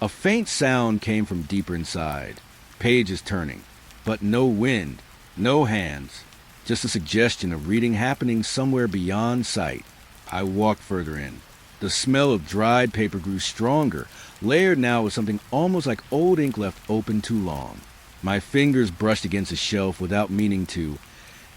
A faint sound came from deeper inside, pages turning, but no wind, no hands, just a suggestion of reading happening somewhere beyond sight. I walked further in. The smell of dried paper grew stronger, layered now with something almost like old ink left open too long. My fingers brushed against a shelf without meaning to,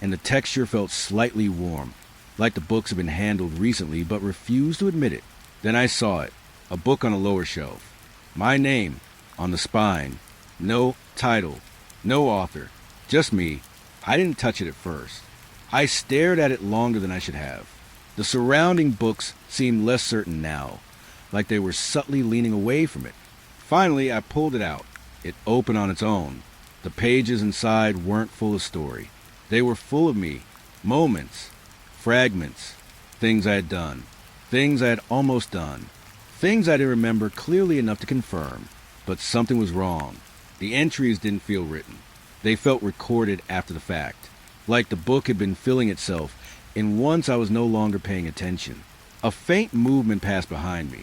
and the texture felt slightly warm, like the books had been handled recently but refused to admit it. Then I saw it, a book on a lower shelf. My name, on the spine. No title, no author, just me. I didn't touch it at first. I stared at it longer than I should have. The surrounding books seemed less certain now, like they were subtly leaning away from it. Finally, I pulled it out. It opened on its own. The pages inside weren't full of story. They were full of me, moments, fragments, things I had done, things I had almost done, things I didn't remember clearly enough to confirm. But something was wrong. The entries didn't feel written. They felt recorded after the fact, like the book had been filling itself, and once I was no longer paying attention. A faint movement passed behind me.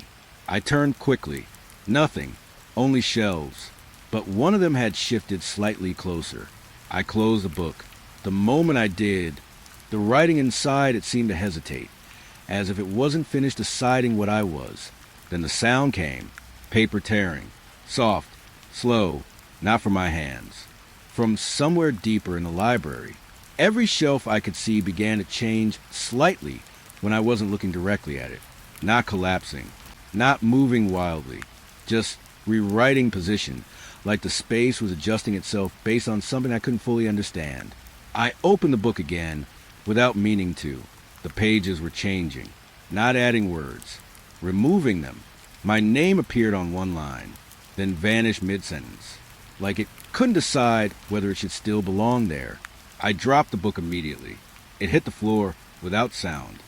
I turned quickly. Nothing, only shelves. But one of them had shifted slightly closer. I closed the book. The moment I did, the writing inside it seemed to hesitate, as if it wasn't finished deciding what I was. Then the sound came, paper tearing, soft, slow, not from my hands. From somewhere deeper in the library. Every shelf I could see began to change slightly when I wasn't looking directly at it. Not collapsing, not moving wildly, just rewriting position, like the space was adjusting itself based on something I couldn't fully understand. I opened the book again without meaning to. The pages were changing, not adding words, removing them. My name appeared on one line, then vanished mid-sentence, like it couldn't decide whether it should still belong there. I dropped the book immediately. It hit the floor without sound,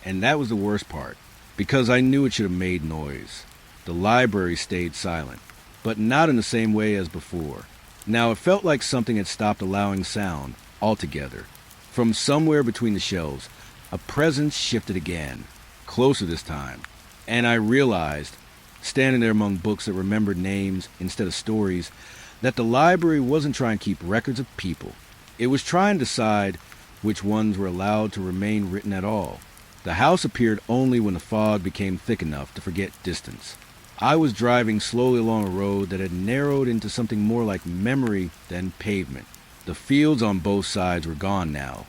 and that was the worst part, because I knew it should have made noise. The library stayed silent, but not in the same way as before. Now it felt like something had stopped allowing sound altogether. From somewhere between the shelves, a presence shifted again, closer this time, and I realized, standing there among books that remembered names instead of stories, that the library wasn't trying to keep records of people. It was trying to decide which ones were allowed to remain written at all. The house appeared only when the fog became thick enough to forget distance. I was driving slowly along a road that had narrowed into something more like memory than pavement. The fields on both sides were gone now,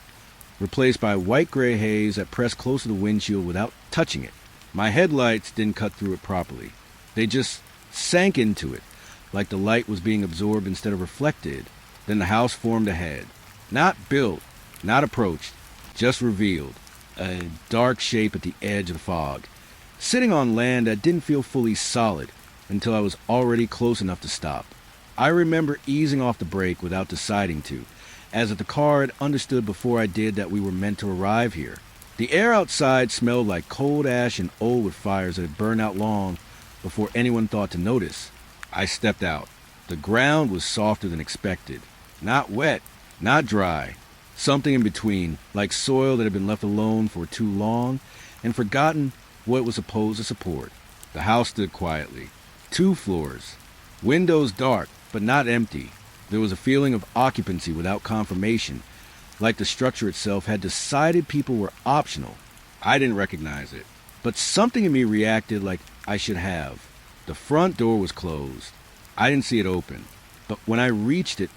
replaced by white-gray haze that pressed close to the windshield without touching it. My headlights didn't cut through it properly. They just sank into it, like the light was being absorbed instead of reflected. Then the house formed ahead. Not built, not approached, just revealed. A dark shape at the edge of the fog, sitting on land that didn't feel fully solid until I was already close enough to stop. I remember easing off the brake without deciding to, as if the car had understood before I did that we were meant to arrive here. The air outside smelled like cold ash and old wood fires that had burned out long before anyone thought to notice. I stepped out. The ground was softer than expected. Not wet, not dry. Something in between, like soil that had been left alone for too long and forgotten what it was supposed to support. The house stood quietly. 2 floors. Windows dark, but not empty. There was a feeling of occupancy without confirmation, like the structure itself had decided people were optional. I didn't recognize it, but something in me reacted like I should have. The front door was closed. I didn't see it open, but when I reached it,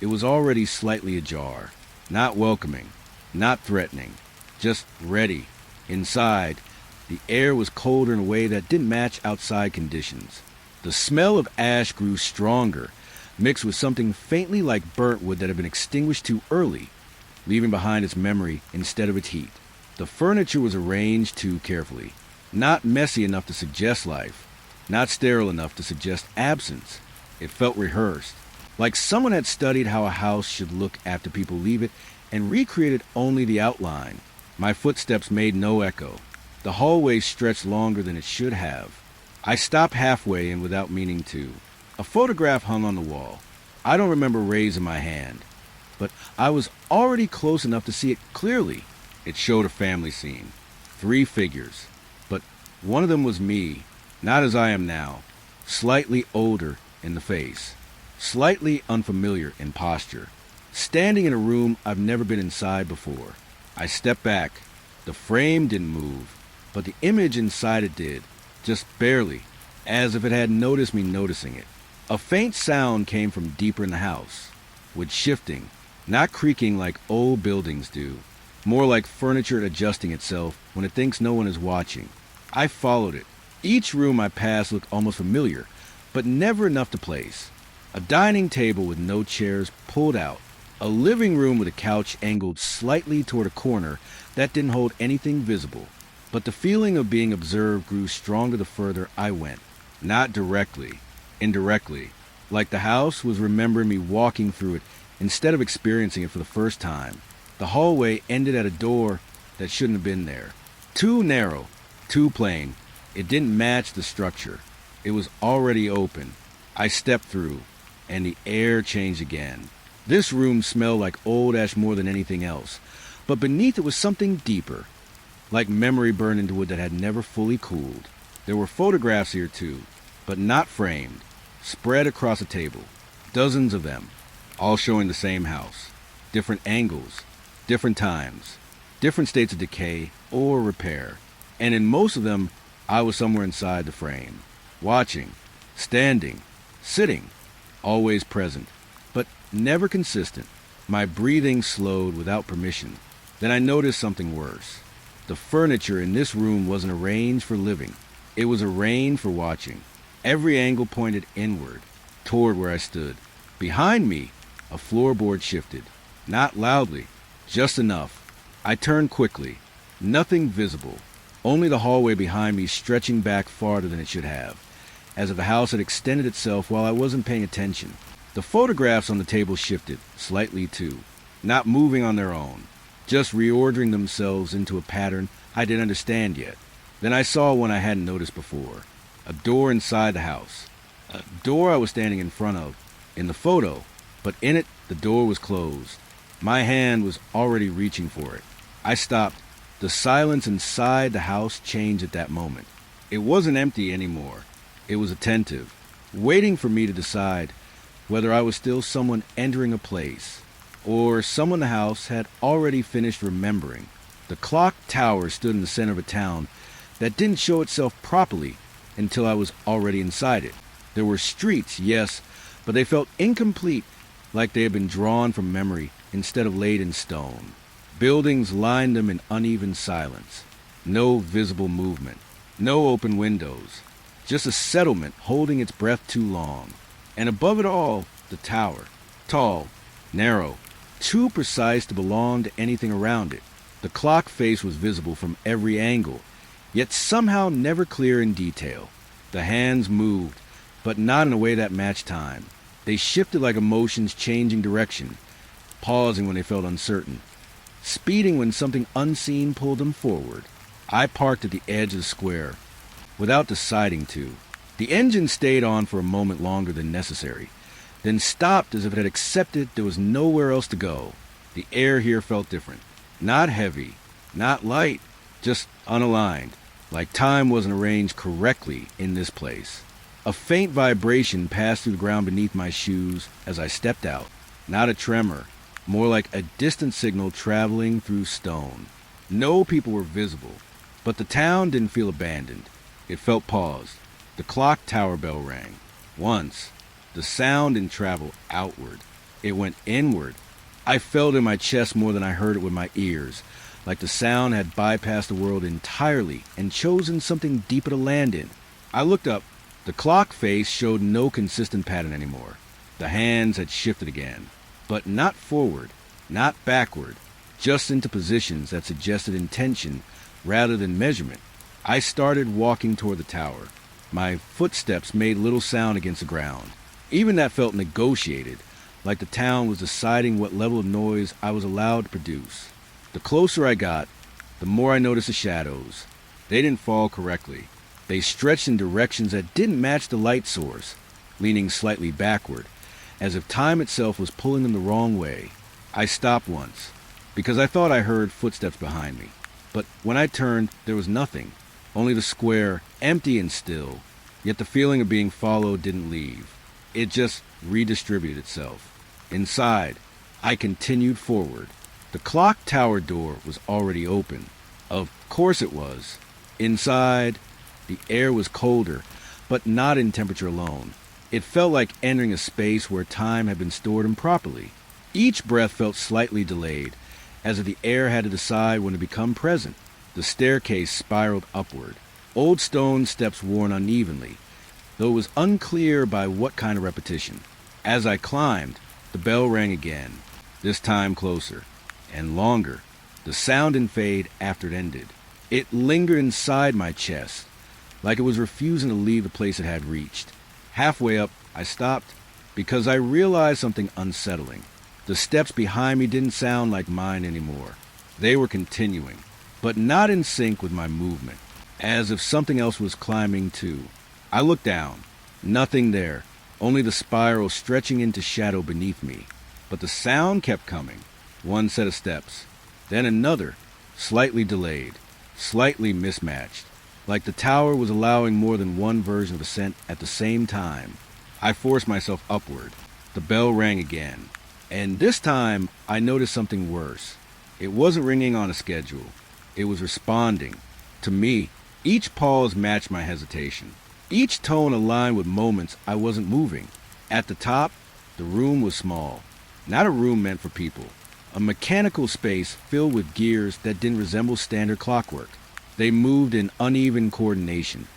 it was already slightly ajar. Not welcoming, not threatening, just ready. Inside, the air was colder in a way that didn't match outside conditions. The smell of ash grew stronger, mixed with something faintly like burnt wood that had been extinguished too early, leaving behind its memory instead of its heat. The furniture was arranged too carefully, not messy enough to suggest life, not sterile enough to suggest absence. It felt rehearsed, like someone had studied how a house should look after people leave it and recreated only the outline. My footsteps made no echo. The hallway stretched longer than it should have. I stopped halfway and without meaning to. A photograph hung on the wall. I don't remember raising my hand, but I was already close enough to see it clearly. It showed a family scene. 3 figures, but one of them was me, not as I am now, slightly older in the face. Slightly unfamiliar in posture, standing in a room I've never been inside before. I stepped back. The frame didn't move, but the image inside it did, just barely, as if it had noticed me noticing it. A faint sound came from deeper in the house, with shifting, not creaking like old buildings do, more like furniture adjusting itself when it thinks no one is watching. I followed it. Each room I passed looked almost familiar, but never enough to place. A dining table with no chairs pulled out. A living room with a couch angled slightly toward a corner that didn't hold anything visible. But the feeling of being observed grew stronger the further I went. Not directly, indirectly. like the house was remembering me walking through it instead of experiencing it for the first time. The hallway ended at a door that shouldn't have been there. Too narrow, too plain. It didn't match the structure. It was already open. I stepped through, and the air changed again. This room smelled like old ash more than anything else, but beneath it was something deeper, like memory burned into wood that had never fully cooled. There were photographs here too, but not framed, spread across a table. Dozens of them, all showing the same house. Different angles, different times, different states of decay or repair. And in most of them, I was somewhere inside the frame, watching, standing, sitting, always present, but never consistent. My breathing slowed without permission. Then I noticed something worse. The furniture in this room wasn't arranged for living. It was arranged for watching. Every angle pointed inward, toward where I stood. Behind me, a floorboard shifted. Not loudly, just enough. I turned quickly. Nothing visible. Only the hallway behind me stretching back farther than it should have, as if the house had extended itself while I wasn't paying attention. The photographs on the table shifted, slightly too, not moving on their own, just reordering themselves into a pattern I didn't understand yet. Then I saw one I hadn't noticed before. A door inside the house. A door I was standing in front of, in the photo, but in it, the door was closed. My hand was already reaching for it. I stopped. The silence inside the house changed at that moment. It wasn't empty anymore. It was attentive, waiting for me to decide whether I was still someone entering a place, or someone the house had already finished remembering. The clock tower stood in the center of a town that didn't show itself properly until I was already inside it. There were streets, yes, but they felt incomplete, like they had been drawn from memory instead of laid in stone. Buildings lined them in uneven silence. No visible movement. No open windows. Just a settlement holding its breath too long. And above it all, the tower. Tall, narrow, too precise to belong to anything around it. The clock face was visible from every angle, yet somehow never clear in detail. The hands moved, but not in a way that matched time. They shifted like emotions changing direction, pausing when they felt uncertain, speeding when something unseen pulled them forward. I parked at the edge of the square, without deciding to. The engine stayed on for a moment longer than necessary, then stopped as if it had accepted there was nowhere else to go. The air here felt different. Not heavy, not light, just unaligned, like time wasn't arranged correctly in this place. A faint vibration passed through the ground beneath my shoes as I stepped out. Not a tremor, more like a distant signal traveling through stone. No people were visible, but the town didn't feel abandoned. It felt paused. The clock tower bell rang. Once. The sound didn't travel outward. It went inward. I felt in my chest more than I heard it with my ears, like the sound had bypassed the world entirely and chosen something deeper to land in. I looked up. The clock face showed no consistent pattern anymore. The hands had shifted again, but not forward, not backward, just into positions that suggested intention rather than measurement. I started walking toward the tower. My footsteps made little sound against the ground. Even that felt negotiated, like the town was deciding what level of noise I was allowed to produce. The closer I got, the more I noticed the shadows. They didn't fall correctly. They stretched in directions that didn't match the light source, leaning slightly backward, as if time itself was pulling them the wrong way. I stopped once, because I thought I heard footsteps behind me. But when I turned, there was nothing. Only the square, empty and still, yet the feeling of being followed didn't leave. It just redistributed itself. Inside, I continued forward. The clock tower door was already open. Of course it was. Inside, the air was colder, but not in temperature alone. It felt like entering a space where time had been stored improperly. Each breath felt slightly delayed, as if the air had to decide when to become present. The staircase spiraled upward, old stone steps worn unevenly, though it was unclear by what kind of repetition. As I climbed, the bell rang again, this time closer, and longer. The sound didn't fade after it ended. It lingered inside my chest, like it was refusing to leave the place it had reached. Halfway up, I stopped, because I realized something unsettling. The steps behind me didn't sound like mine anymore. They were continuing, but not in sync with my movement, as if something else was climbing too. I looked down. Nothing there, only the spiral stretching into shadow beneath me. But the sound kept coming. One set of steps, then another, slightly delayed, slightly mismatched, like the tower was allowing more than one version of ascent at the same time. I forced myself upward. The bell rang again, and this time I noticed something worse. It wasn't ringing on a schedule. It was responding. To me, each pause matched my hesitation. Each tone aligned with moments I wasn't moving. At the top, the room was small. Not a room meant for people. A mechanical space filled with gears that didn't resemble standard clockwork. They moved in uneven coordination,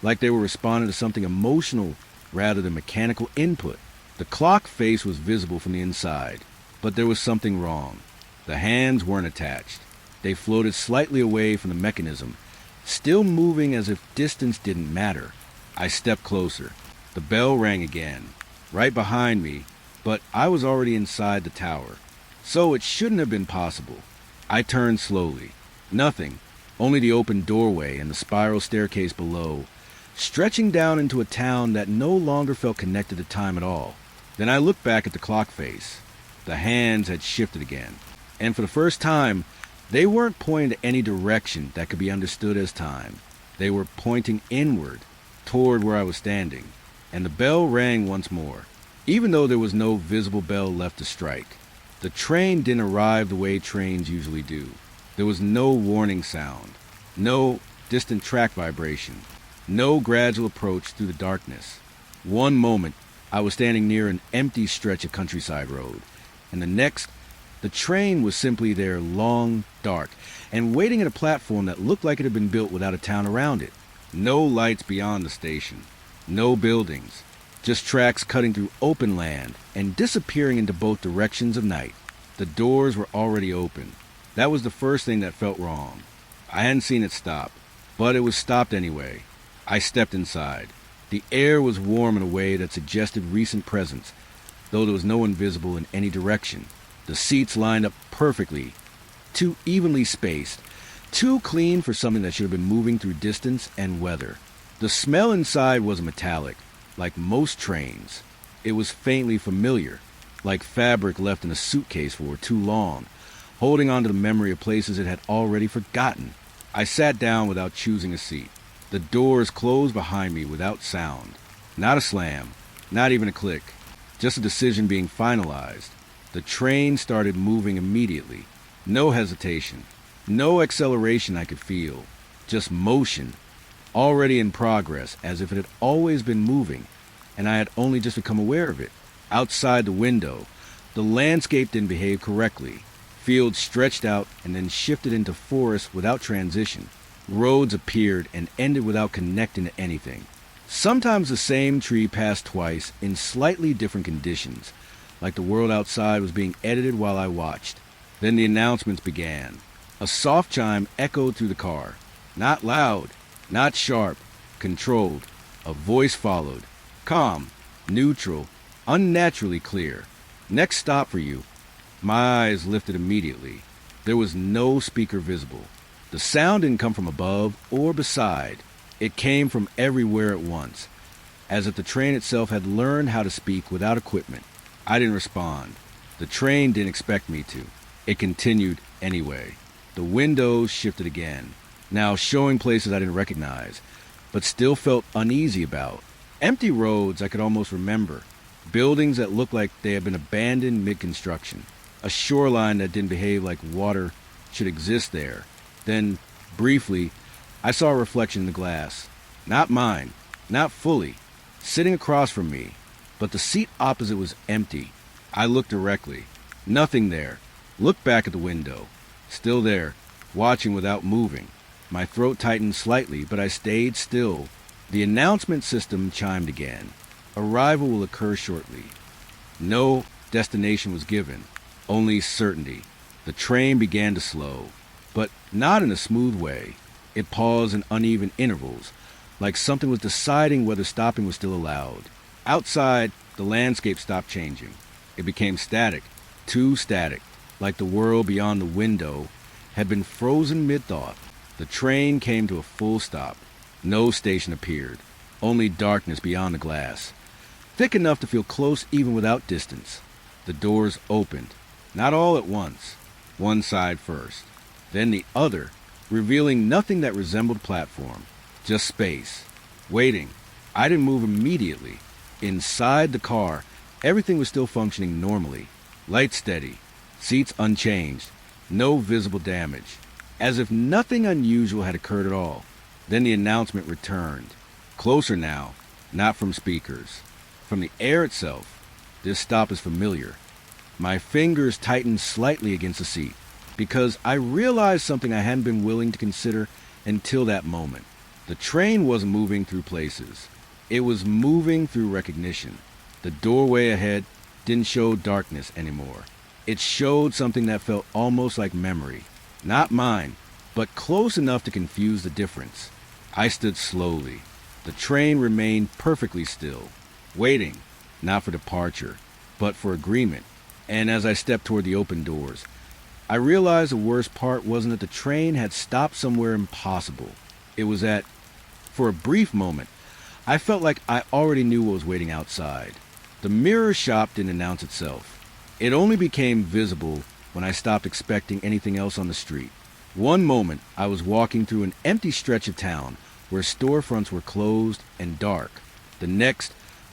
like they were responding to something emotional rather than mechanical input. The clock face was visible from the inside, but there was something wrong. The hands weren't attached. They floated slightly away from the mechanism, still moving as if distance didn't matter. I stepped closer. The bell rang again, right behind me, but I was already inside the tower, so it shouldn't have been possible. I turned slowly. Nothing, only the open doorway and the spiral staircase below, stretching down into a town that no longer felt connected to time at all. Then I looked back at the clock face. The hands had shifted again, and for the first time, they weren't pointing to any direction that could be understood as time. They were pointing inward, toward where I was standing, and the bell rang once more, even though there was no visible bell left to strike. The train didn't arrive the way trains usually do. There was no warning sound, no distant track vibration, no gradual approach through the darkness. One moment, I was standing near an empty stretch of countryside road, and the next, the train was simply there, long, dark, and waiting at a platform that looked like it had been built without a town around it. No lights beyond the station, no buildings, just tracks cutting through open land and disappearing into both directions of night. The doors were already open. That was the first thing that felt wrong. I hadn't seen it stop, but it was stopped anyway. I stepped inside. The air was warm in a way that suggested recent presence, though there was no one visible in any direction. The seats lined up perfectly, too evenly spaced, too clean for something that should have been moving through distance and weather. The smell inside was metallic, like most trains. It was faintly familiar, like fabric left in a suitcase for too long, holding on to the memory of places it had already forgotten. I sat down without choosing a seat. The doors closed behind me without sound. Not a slam, not even a click, just a decision being finalized. The train started moving immediately. No hesitation. No acceleration I could feel, just motion, already in progress, as if it had always been moving, and I had only just become aware of it. Outside the window, the landscape didn't behave correctly. Fields stretched out and then shifted into forest without transition. Roads appeared and ended without connecting to anything. Sometimes the same tree passed twice in slightly different conditions, like the world outside was being edited while I watched. Then the announcements began. A soft chime echoed through the car. Not loud, not sharp, controlled. A voice followed. Calm, neutral, unnaturally clear. Next stop for you. My eyes lifted immediately. There was no speaker visible. The sound didn't come from above or beside. It came from everywhere at once, as if the train itself had learned how to speak without equipment. I didn't respond. The train didn't expect me to. It continued anyway. The windows shifted again, now showing places I didn't recognize, but still felt uneasy about. Empty roads I could almost remember. Buildings that looked like they had been abandoned mid-construction. A shoreline that didn't behave like water should exist there. Then, briefly, I saw a reflection in the glass. Not mine, not fully, sitting across from me, but the seat opposite was empty. I looked directly. Nothing there. Looked back at the window. Still there, watching without moving. My throat tightened slightly, but I stayed still. The announcement system chimed again. Arrival will occur shortly. No destination was given, only certainty. The train began to slow, but not in a smooth way. It paused in uneven intervals, like something was deciding whether stopping was still allowed. Outside, The landscape stopped changing. It became static, too static, like the world beyond the window had been frozen mid-thought. The train came to a full stop. No station appeared, only darkness beyond the glass, thick enough to feel close even without distance. The doors opened, not all at once, one side first, then the other, revealing nothing that resembled platform, just space. Waiting. I didn't move immediately. Inside the car, everything was still functioning normally. Lights steady, seats unchanged, no visible damage, as if nothing unusual had occurred at all. Then the announcement returned. Closer now, not from speakers. From the air itself. This stop is familiar. My fingers tightened slightly against the seat, because I realized something I hadn't been willing to consider until that moment. The train wasn't moving through places. It was moving through recognition. The doorway ahead didn't show darkness anymore. It showed something that felt almost like memory. Not mine, but close enough to confuse the difference. I stood slowly. The train remained perfectly still, waiting, not for departure, but for agreement. And as I stepped toward the open doors, I realized the worst part wasn't that the train had stopped somewhere impossible. It was that, for a brief moment, I felt like I already knew what was waiting outside. The mirror shop didn't announce itself. It only became visible when I stopped expecting anything else on the street. One moment, I was walking through an empty stretch of town where storefronts were closed and dark. The next,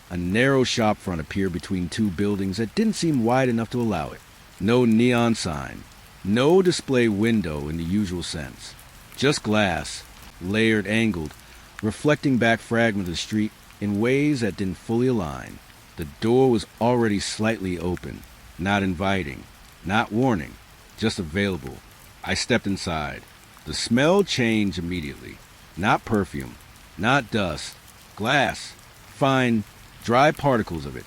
a narrow shop front appeared between two buildings that didn't seem wide enough to allow it. No neon sign, no display window in the usual sense. Just glass, layered, angled, reflecting back fragments of the street in ways that didn't fully align. The door was already slightly open, not inviting, not warning, just available. I stepped inside. The smell changed immediately. Not perfume, not dust, glass, fine, dry particles of it,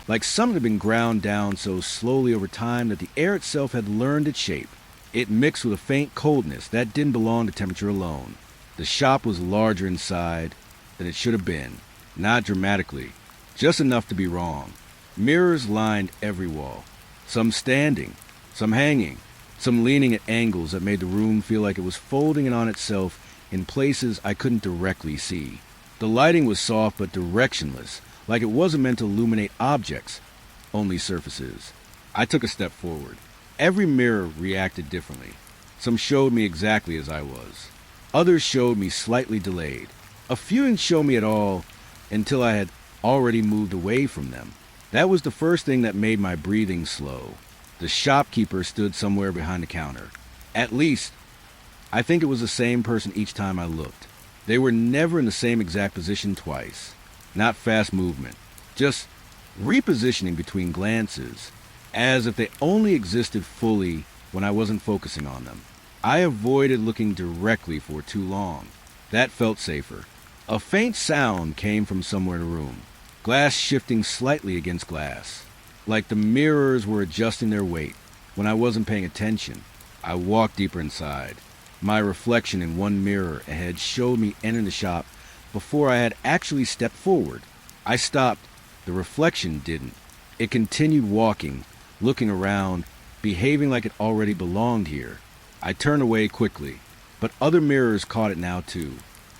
like something had been ground down so slowly over time that the air itself had learned its shape. It mixed with a faint coldness that didn't belong to temperature alone. The shop was larger inside than it should have been, not dramatically, just enough to be wrong. Mirrors lined every wall, some standing, some hanging, some leaning at angles that made the room feel like it was folding in on itself in places I couldn't directly see. The lighting was soft but directionless, like it wasn't meant to illuminate objects, only surfaces. I took a step forward. Every mirror reacted differently. Some showed me exactly as I was. Others showed me slightly delayed. A few didn't show me at all until I had already moved away from them. That was the first thing that made my breathing slow. The shopkeeper stood somewhere behind the counter. At least, I think it was the same person each time I looked. They were never in the same exact position twice. Not fast movement, just repositioning between glances, as if they only existed fully when I wasn't focusing on them. I avoided looking directly for too long. That felt safer. A faint sound came from somewhere in the room, glass shifting slightly against glass, like the mirrors were adjusting their weight. When I wasn't paying attention, I walked deeper inside. My reflection in one mirror ahead showed me entering the shop before I had actually stepped forward. I stopped. The reflection didn't. It continued walking, looking around, behaving like it already belonged here. I turned away quickly, but other mirrors caught it now too.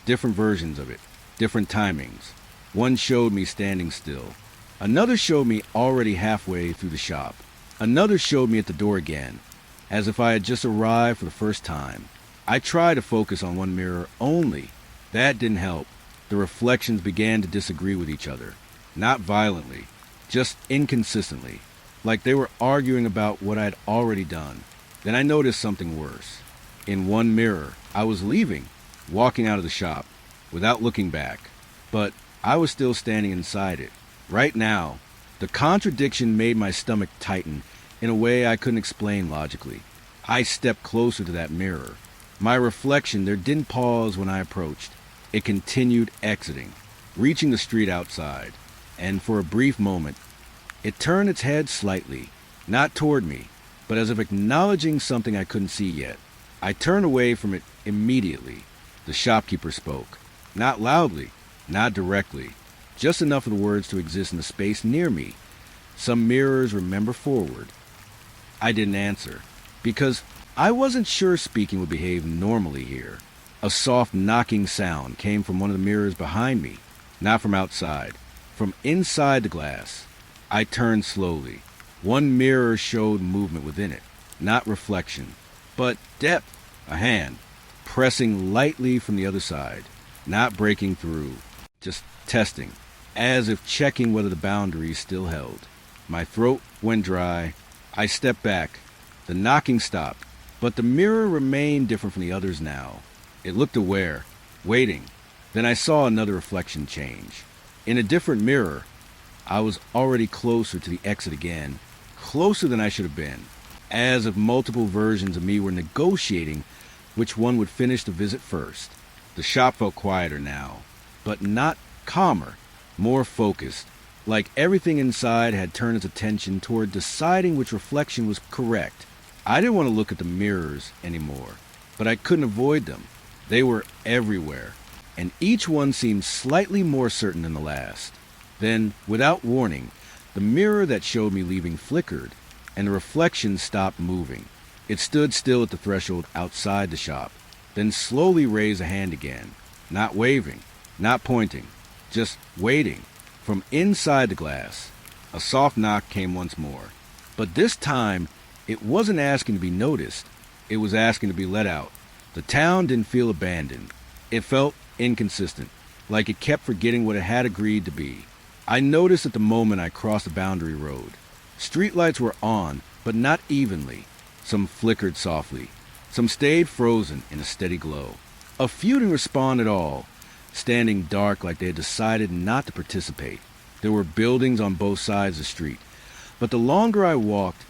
Different versions of it, different timings. One showed me standing still. Another showed me already halfway through the shop. Another showed me at the door again, as if I had just arrived for the first time. I tried to focus on one mirror only. That didn't help. The reflections began to disagree with each other. Not violently, just inconsistently, like they were arguing about what I had already done. Then I noticed something worse. In one mirror, I was leaving, walking out of the shop, without looking back. But I was still standing inside it. Right now, the contradiction made my stomach tighten in a way I couldn't explain logically. I stepped closer to that mirror. My reflection there didn't pause when I approached. It continued exiting, reaching the street outside. And for a brief moment, it turned its head slightly, not toward me, but as if acknowledging something I couldn't see yet. I turned away from it immediately. The shopkeeper spoke. Not loudly, not directly, just enough of the words to exist in the space near me. Some mirrors remember forward. I didn't answer, because I wasn't sure speaking would behave normally here. A soft knocking sound came from one of the mirrors behind me, not from outside, from inside the glass. I turned slowly. One mirror showed movement within it, not reflection, but depth, a hand, pressing lightly from the other side, not breaking through, just testing, as if checking whether the boundaries still held. My throat went dry. I stepped back. The knocking stopped, but the mirror remained different from the others now. It looked aware, waiting. Then I saw another reflection change. In a different mirror, I was already closer to the exit again, closer than I should have been, as if multiple versions of me were negotiating which one would finish the visit first. The shop felt quieter now, but not calmer, more focused, like everything inside had turned its attention toward deciding which reflection was correct. I didn't want to look at the mirrors anymore, but I couldn't avoid them. They were everywhere, and each one seemed slightly more certain than the last. Then, without warning, the mirror that showed me leaving flickered, and the reflection stopped moving. It stood still at the threshold outside the shop, then slowly raised a hand again, not waving, not pointing, just waiting. From inside the glass, a soft knock came once more, but this time it wasn't asking to be noticed, it was asking to be let out. The town didn't feel abandoned. It felt inconsistent, like it kept forgetting what it had agreed to be. I noticed at the moment I crossed the boundary road. Streetlights were on, but not evenly. Some flickered softly. Some stayed frozen in a steady glow. A few didn't respond at all, standing dark like they had decided not to participate. There were buildings on both sides of the street, but the longer I walked,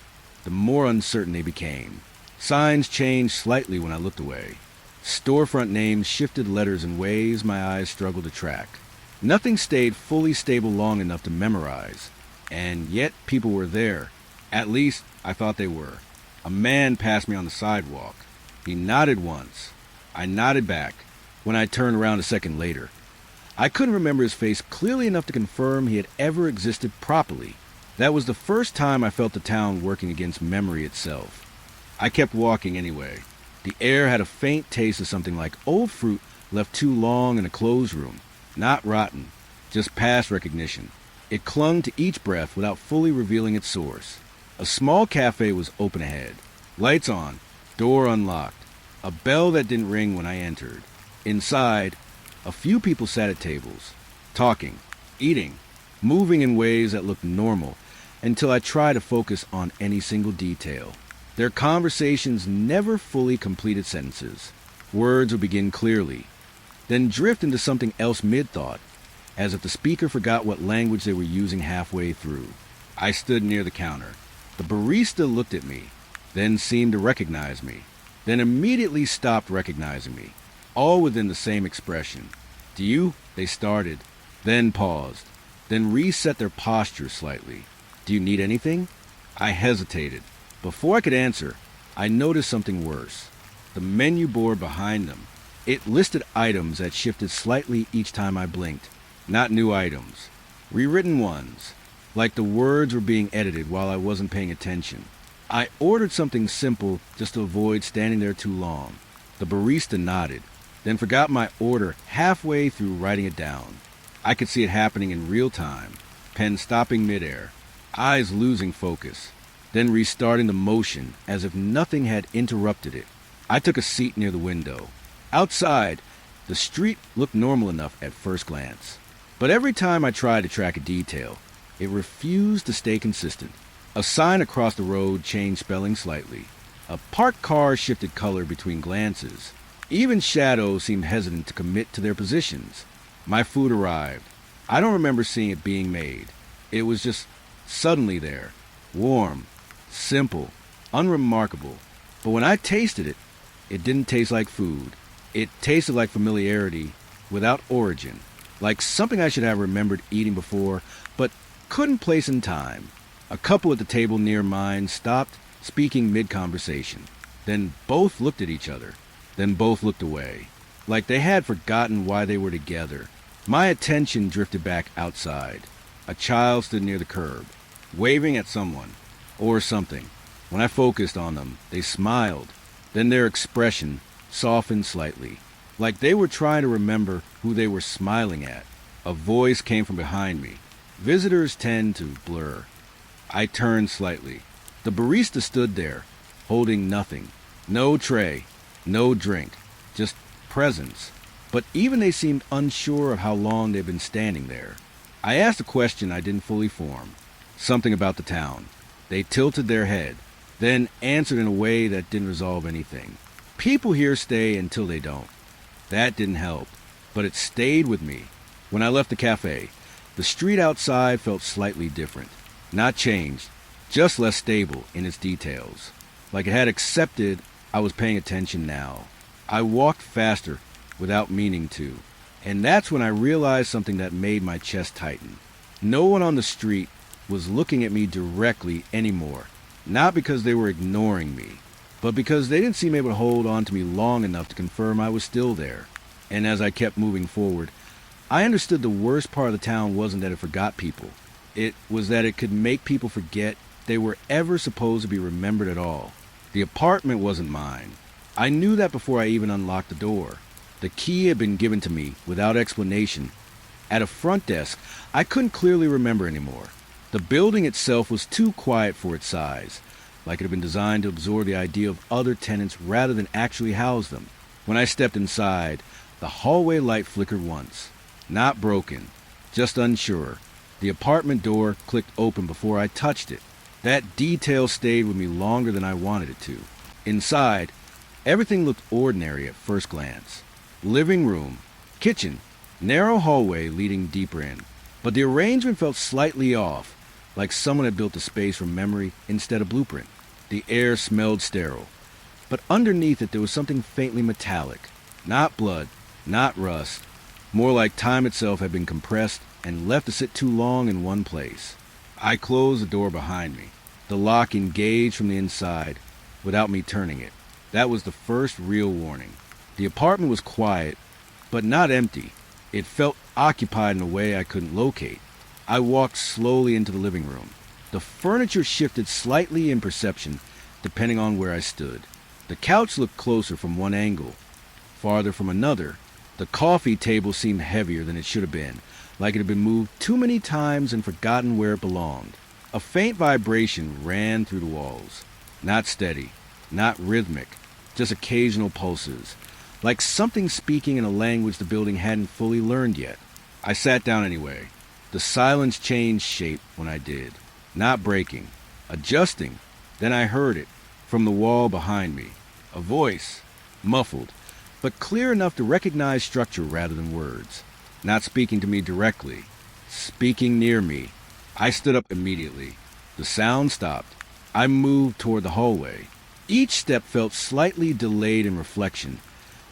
the more uncertain they became. Signs changed slightly when I looked away. Storefront names shifted letters in ways my eyes struggled to track. Nothing stayed fully stable long enough to memorize, and yet people were there. At least, I thought they were. A man passed me on the sidewalk. He nodded once. I nodded back. When I turned around a second later, I couldn't remember his face clearly enough to confirm he had ever existed properly. That was the first time I felt the town working against memory itself. I kept walking anyway. The air had a faint taste of something like old fruit left too long in a closed room. Not rotten, just past recognition. It clung to each breath without fully revealing its source. A small cafe was open ahead. Lights on, door unlocked. A bell that didn't ring when I entered. Inside, a few people sat at tables, talking, eating, moving in ways that looked normal until I tried to focus on any single detail. Their conversations never fully completed sentences. Words would begin clearly, then drift into something else mid-thought, as if the speaker forgot what language they were using halfway through. I stood near the counter. The barista looked at me, then seemed to recognize me, then immediately stopped recognizing me, all within the same expression. "Do you?" They started, then paused, then reset their posture slightly. "Do you need anything?" I hesitated. Before I could answer, I noticed something worse. The menu board behind them. It listed items that shifted slightly each time I blinked. Not new items. Rewritten ones. Like the words were being edited while I wasn't paying attention. I ordered something simple just to avoid standing there too long. The barista nodded, then forgot my order halfway through writing it down. I could see it happening in real time. Pen stopping midair. Eyes losing focus. Then restarting the motion as if nothing had interrupted it. I took a seat near the window. Outside, the street looked normal enough at first glance. But every time I tried to track a detail, it refused to stay consistent. A sign across the road changed spelling slightly. A parked car shifted color between glances. Even shadows seemed hesitant to commit to their positions. My food arrived. I don't remember seeing it being made. It was just suddenly there. Warm, simple, unremarkable. But when I tasted it, it didn't taste like food. It tasted like familiarity without origin. Like something I should have remembered eating before, but couldn't place in time. A couple at the table near mine stopped, speaking mid-conversation. Then both looked at each other. Then both looked away. Like they had forgotten why they were together. My attention drifted back outside. A child stood near the curb, waving at someone, or something. When I focused on them, they smiled. Then their expression softened slightly, like they were trying to remember who they were smiling at. A voice came from behind me. Visitors tend to blur. I turned slightly. The barista stood there, holding nothing. No tray, no drink, just presence. But even they seemed unsure of how long they'd been standing there. I asked a question I didn't fully form. Something about the town. They tilted their head, then answered in a way that didn't resolve anything. People here stay until they don't. That didn't help, but it stayed with me. When I left the cafe, the street outside felt slightly different. Not changed, just less stable in its details. Like it had accepted I was paying attention now. I walked faster without meaning to, and that's when I realized something that made my chest tighten. No one on the street was looking at me directly anymore, not because they were ignoring me, but because they didn't seem able to hold on to me long enough to confirm I was still there. And as I kept moving forward, I understood the worst part of the town wasn't that it forgot people. It was that it could make people forget they were ever supposed to be remembered at all. The apartment wasn't mine. I knew that before I even unlocked the door. The key had been given to me without explanation. At a front desk, I couldn't clearly remember anymore. The building itself was too quiet for its size, like it had been designed to absorb the idea of other tenants rather than actually house them. When I stepped inside, the hallway light flickered once. Not broken, just unsure. The apartment door clicked open before I touched it. That detail stayed with me longer than I wanted it to. Inside, everything looked ordinary at first glance. Living room, kitchen, narrow hallway leading deeper in. But the arrangement felt slightly off, like someone had built the space from memory instead of blueprint. The air smelled sterile, but underneath it there was something faintly metallic. Not blood, not rust, more like time itself had been compressed and left to sit too long in one place. I closed the door behind me. The lock engaged from the inside without me turning it. That was the first real warning. The apartment was quiet, but not empty. It felt occupied in a way I couldn't locate. I walked slowly into the living room. The furniture shifted slightly in perception, depending on where I stood. The couch looked closer from one angle, farther from another. The coffee table seemed heavier than it should have been, like it had been moved too many times and forgotten where it belonged. A faint vibration ran through the walls. Not steady, not rhythmic, just occasional pulses, like something speaking in a language the building hadn't fully learned yet. I sat down anyway. The silence changed shape when I did. Not breaking, adjusting. Then I heard it, from the wall behind me. A voice, muffled, but clear enough to recognize structure rather than words. Not speaking to me directly, speaking near me. I stood up immediately. The sound stopped. I moved toward the hallway. Each step felt slightly delayed in reflection,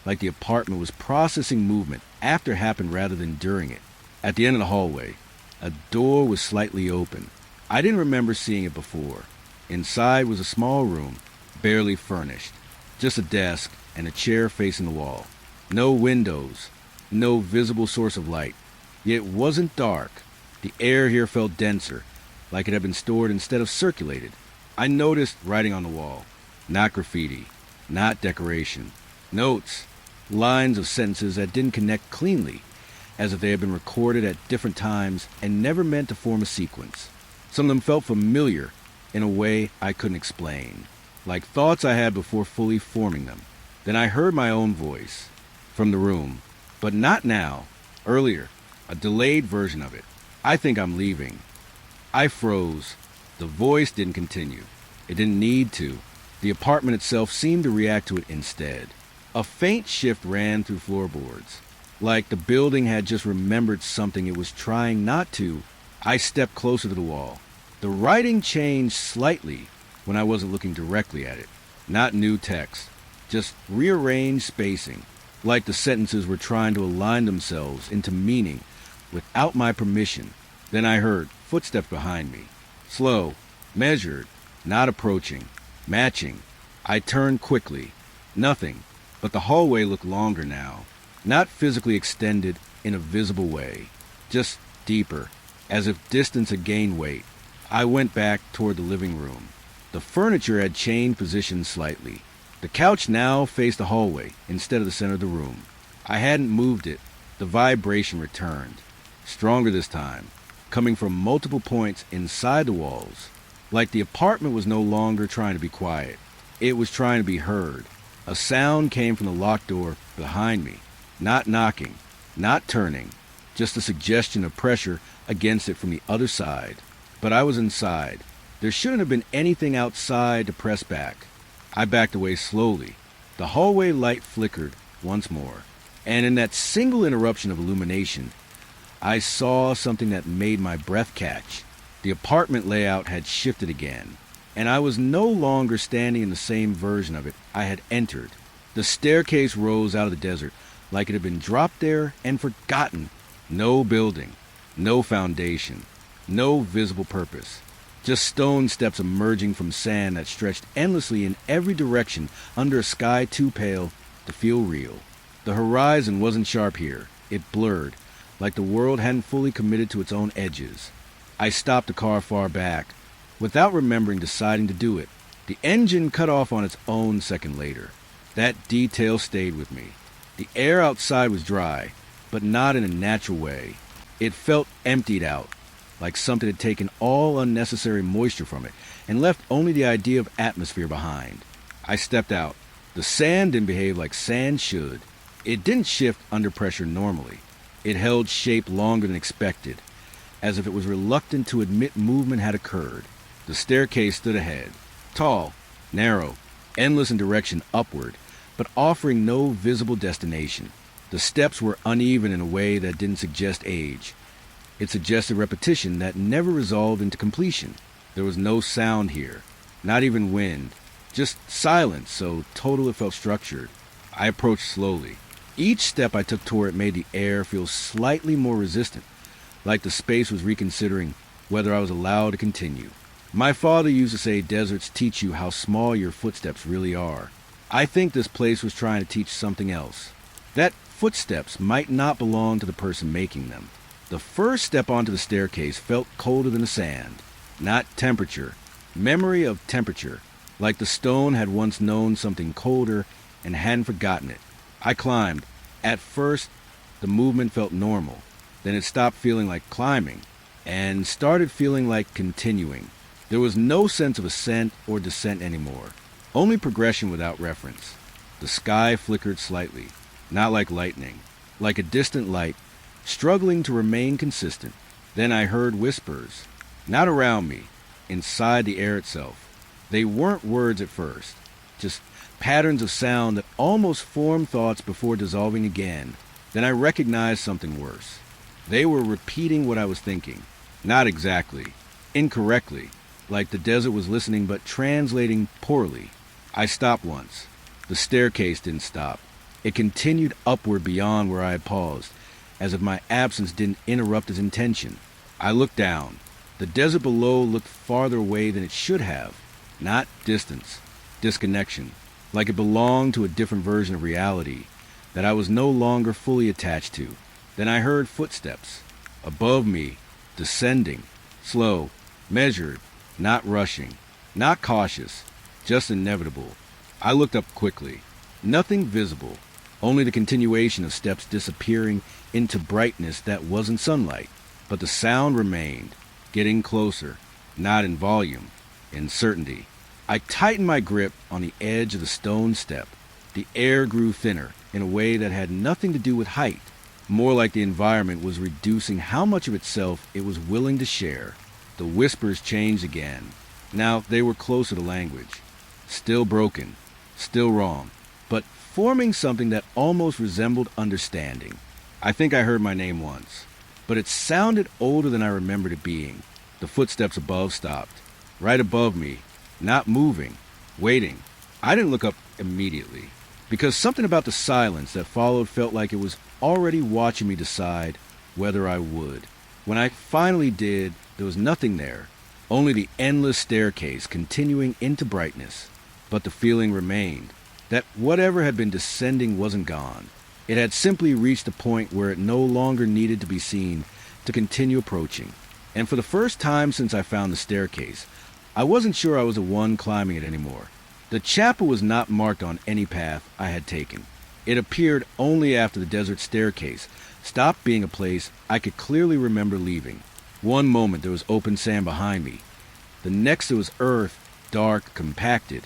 like the apartment was processing movement after it happened rather than during it. At the end of the hallway, a door was slightly open. I didn't remember seeing it before. Inside was a small room, barely furnished. Just a desk and a chair facing the wall. No windows, no visible source of light. Yet it wasn't dark. The air here felt denser, like it had been stored instead of circulated. I noticed writing on the wall. Not graffiti, not decoration. Notes, lines of sentences that didn't connect cleanly, as if they had been recorded at different times and never meant to form a sequence. Some of them felt familiar in a way I couldn't explain, like thoughts I had before fully forming them. Then I heard my own voice from the room, but not now. Earlier, a delayed version of it. I think I'm leaving. I froze. The voice didn't continue. It didn't need to. The apartment itself seemed to react to it instead. A faint shift ran through floorboards, like the building had just remembered something it was trying not to. I stepped closer to the wall. The writing changed slightly when I wasn't looking directly at it. Not new text, just rearranged spacing, like the sentences were trying to align themselves into meaning without my permission. Then I heard footsteps behind me. Slow, measured, not approaching, matching. I turned quickly. Nothing, but the hallway looked longer now. Not physically extended, in a visible way, just deeper, as if distance had gained weight. I went back toward the living room. The furniture had changed position slightly. The couch now faced the hallway instead of the center of the room. I hadn't moved it. The vibration returned, stronger this time, coming from multiple points inside the walls. Like the apartment was no longer trying to be quiet. It was trying to be heard. A sound came from the locked door behind me. Not knocking, not turning, just a suggestion of pressure against it from the other side. But I was inside. There shouldn't have been anything outside to press back. I backed away slowly. The hallway light flickered once more, and in that single interruption of illumination, I saw something that made my breath catch. The apartment layout had shifted again, and I was no longer standing in the same version of it I had entered. The staircase rose out of the desert like it had been dropped there and forgotten. No building, no foundation, no visible purpose. Just stone steps emerging from sand that stretched endlessly in every direction under a sky too pale to feel real. The horizon wasn't sharp here. It blurred, like the world hadn't fully committed to its own edges. I stopped the car far back, without remembering deciding to do it. The engine cut off on its own a second later. That detail stayed with me. The air outside was dry, but not in a natural way. It felt emptied out, like something had taken all unnecessary moisture from it and left only the idea of atmosphere behind. I stepped out. The sand didn't behave like sand should. It didn't shift under pressure normally. It held shape longer than expected, as if it was reluctant to admit movement had occurred. The staircase stood ahead, tall, narrow, endless in direction upward, but offering no visible destination. The steps were uneven in a way that didn't suggest age. It suggested repetition that never resolved into completion. There was no sound here, not even wind, just silence so total it felt structured. I approached slowly. Each step I took toward it made the air feel slightly more resistant, like the space was reconsidering whether I was allowed to continue. My father used to say deserts teach you how small your footsteps really are. I think this place was trying to teach something else. That footsteps might not belong to the person making them. The first step onto the staircase felt colder than the sand. Not temperature. Memory of temperature. Like the stone had once known something colder and hadn't forgotten it. I climbed. At first, the movement felt normal. Then it stopped feeling like climbing and started feeling like continuing. There was no sense of ascent or descent anymore. Only progression without reference. The sky flickered slightly. Not like lightning. Like a distant light, struggling to remain consistent. Then I heard whispers. Not around me. Inside the air itself. They weren't words at first. Just patterns of sound that almost formed thoughts before dissolving again. Then I recognized something worse. They were repeating what I was thinking. Not exactly. Incorrectly. Like the desert was listening but translating poorly. I stopped once. The staircase didn't stop. It continued upward beyond where I had paused, as if my absence didn't interrupt its intention. I looked down. The desert below looked farther away than it should have. Not distance. Disconnection. Like it belonged to a different version of reality that I was no longer fully attached to. Then I heard footsteps. Above me. Descending. Slow. Measured. Not rushing. Not cautious. Just inevitable. I looked up quickly. Nothing visible. Only the continuation of steps disappearing into brightness that wasn't sunlight. But the sound remained. Getting closer. Not in volume. In certainty. I tightened my grip on the edge of the stone step. The air grew thinner in a way that had nothing to do with height. More like the environment was reducing how much of itself it was willing to share. The whispers changed again. Now they were closer to language. Still broken. Still wrong. But forming something that almost resembled understanding. I think I heard my name once. But it sounded older than I remembered it being. The footsteps above stopped. Right above me. Not moving. Waiting. I didn't look up immediately. Because something about the silence that followed felt like it was already watching me decide whether I would. When I finally did, there was nothing there. Only the endless staircase continuing into brightness. But the feeling remained. That whatever had been descending wasn't gone. It had simply reached a point where it no longer needed to be seen to continue approaching. And for the first time since I found the staircase, I wasn't sure I was the one climbing it anymore. The chapel was not marked on any path I had taken. It appeared only after the desert staircase stopped being a place I could clearly remember leaving. One moment there was open sand behind me. The next it was earth, dark, compacted.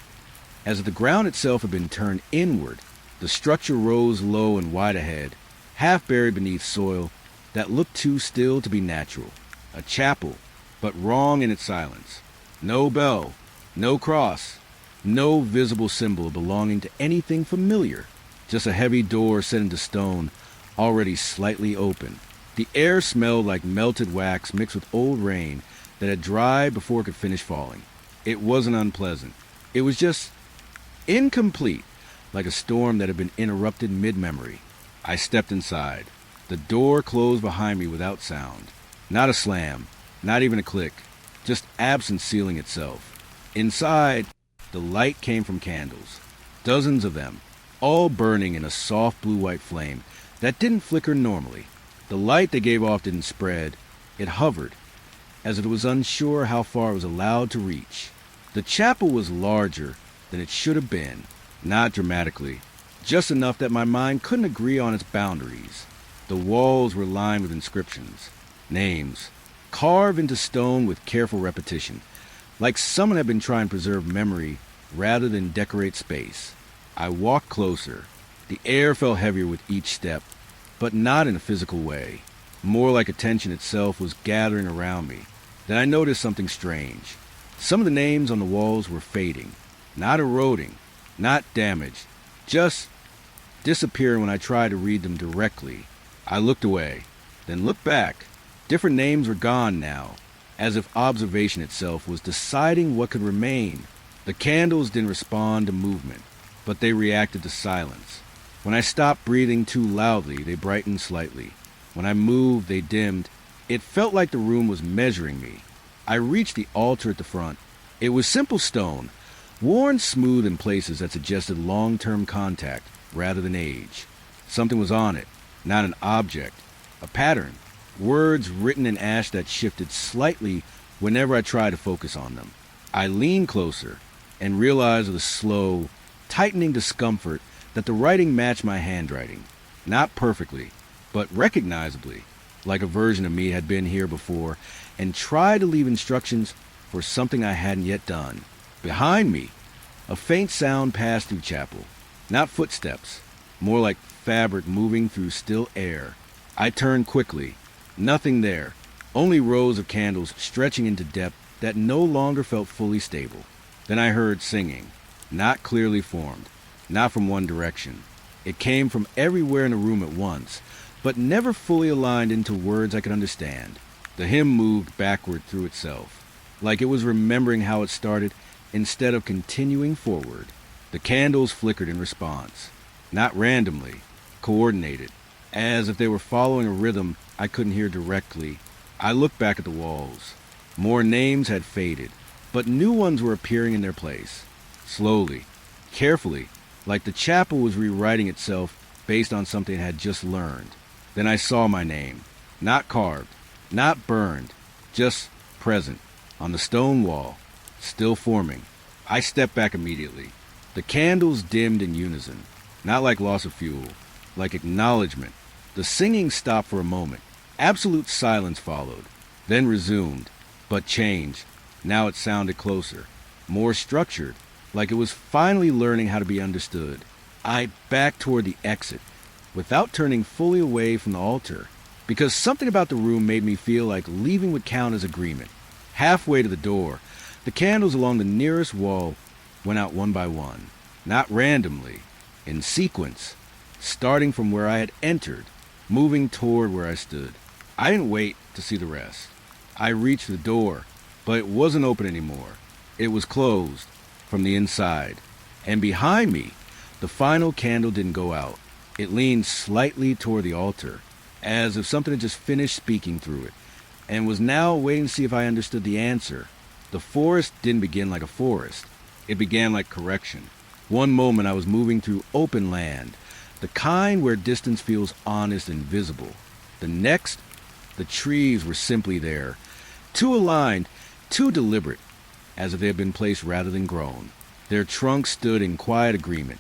As if the ground itself had been turned inward, the structure rose low and wide ahead, half buried beneath soil that looked too still to be natural. A chapel, but wrong in its silence. No bell, no cross, no visible symbol belonging to anything familiar. Just a heavy door set into stone, already slightly open. The air smelled like melted wax mixed with old rain that had dried before it could finish falling. It wasn't unpleasant. It was just incomplete, like a storm that had been interrupted mid-memory. I stepped inside. The door closed behind me without sound. Not a slam, not even a click, just absence sealing itself. Inside, the light came from candles, dozens of them, all burning in a soft blue-white flame that didn't flicker normally. The light they gave off didn't spread. It hovered, as if it was unsure how far it was allowed to reach. The chapel was larger than it should have been, not dramatically, just enough that my mind couldn't agree on its boundaries. The walls were lined with inscriptions, names, carved into stone with careful repetition, like someone had been trying to preserve memory rather than decorate space. I walked closer. The air felt heavier with each step, but not in a physical way. More like attention itself was gathering around me. Then I noticed something strange. Some of the names on the walls were fading, not eroding, not damaged, just disappearing when I tried to read them directly. I looked away, then looked back. Different names were gone now, as if observation itself was deciding what could remain. The candles didn't respond to movement, but they reacted to silence. When I stopped breathing too loudly, they brightened slightly. When I moved, they dimmed. It felt like the room was measuring me. I reached the altar at the front. It was simple stone, worn smooth in places that suggested long-term contact rather than age. Something was on it, not an object, a pattern. Words written in ash that shifted slightly whenever I tried to focus on them. I leaned closer and realized with a slow, tightening discomfort that the writing matched my handwriting. Not perfectly, but recognizably, like a version of me had been here before and tried to leave instructions for something I hadn't yet done. Behind me, a faint sound passed through chapel. Not footsteps, more like fabric moving through still air. I turned quickly. Nothing there, only rows of candles stretching into depth that no longer felt fully stable. Then I heard singing, not clearly formed, not from one direction. It came from everywhere in the room at once, but never fully aligned into words I could understand. The hymn moved backward through itself, like it was remembering how it started instead of continuing forward. The candles flickered in response, not randomly, coordinated, as if they were following a rhythm I couldn't hear directly. I looked back at the walls. More names had faded, but new ones were appearing in their place. Slowly, carefully, like the chapel was rewriting itself based on something it had just learned. Then I saw my name, not carved, not burned, just present, on the stone wall, still forming. I stepped back immediately. The candles dimmed in unison, not like loss of fuel, like acknowledgement. The singing stopped for a moment. Absolute silence followed, then resumed, but changed. Now it sounded closer, more structured, like it was finally learning how to be understood. I backed toward the exit, without turning fully away from the altar, because something about the room made me feel like leaving would count as agreement. Halfway to the door, the candles along the nearest wall went out one by one, not randomly, in sequence, starting from where I had entered, moving toward where I stood. I didn't wait to see the rest. I reached the door, but it wasn't open anymore. It was closed from the inside. And behind me, the final candle didn't go out. It leaned slightly toward the altar, as if something had just finished speaking through it, and was now waiting to see if I understood the answer. The forest didn't begin like a forest. It began like correction. One moment I was moving through open land. The kind where distance feels honest and visible. The next, the trees were simply there, too aligned, too deliberate, as if they had been placed rather than grown. Their trunks stood in quiet agreement,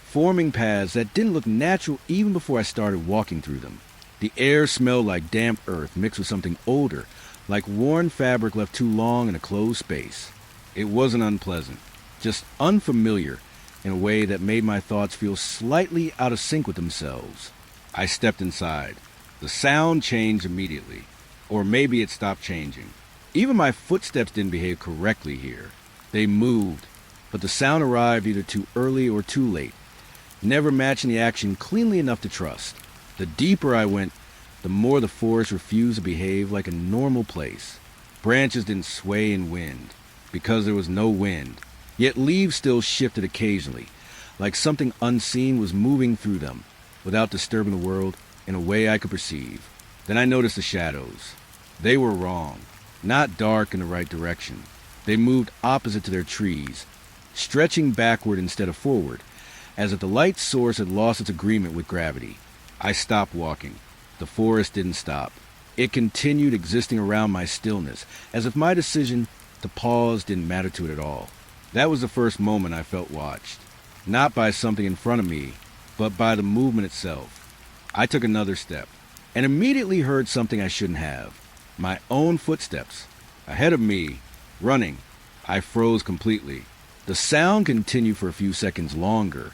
forming paths that didn't look natural even before I started walking through them. The air smelled like damp earth mixed with something older, like worn fabric left too long in a closed space. It wasn't unpleasant, just unfamiliar in a way that made my thoughts feel slightly out of sync with themselves. I stepped inside. The sound changed immediately, or maybe it stopped changing. Even my footsteps didn't behave correctly here. They moved, but the sound arrived either too early or too late, never matching the action cleanly enough to trust. The deeper I went, the more the forest refused to behave like a normal place. Branches didn't sway in wind, because there was no wind, yet leaves still shifted occasionally, like something unseen was moving through them, without disturbing the world in a way I could perceive. Then I noticed the shadows. They were wrong, not dark in the right direction. They moved opposite to their trees, stretching backward instead of forward, as if the light source had lost its agreement with gravity. I stopped walking. The forest didn't stop. It continued existing around my stillness, as if my decision to pause didn't matter to it at all. That was the first moment I felt watched, not by something in front of me, but by the movement itself. I took another step, and immediately heard something I shouldn't have. My own footsteps, ahead of me, running. I froze completely. The sound continued for a few seconds longer,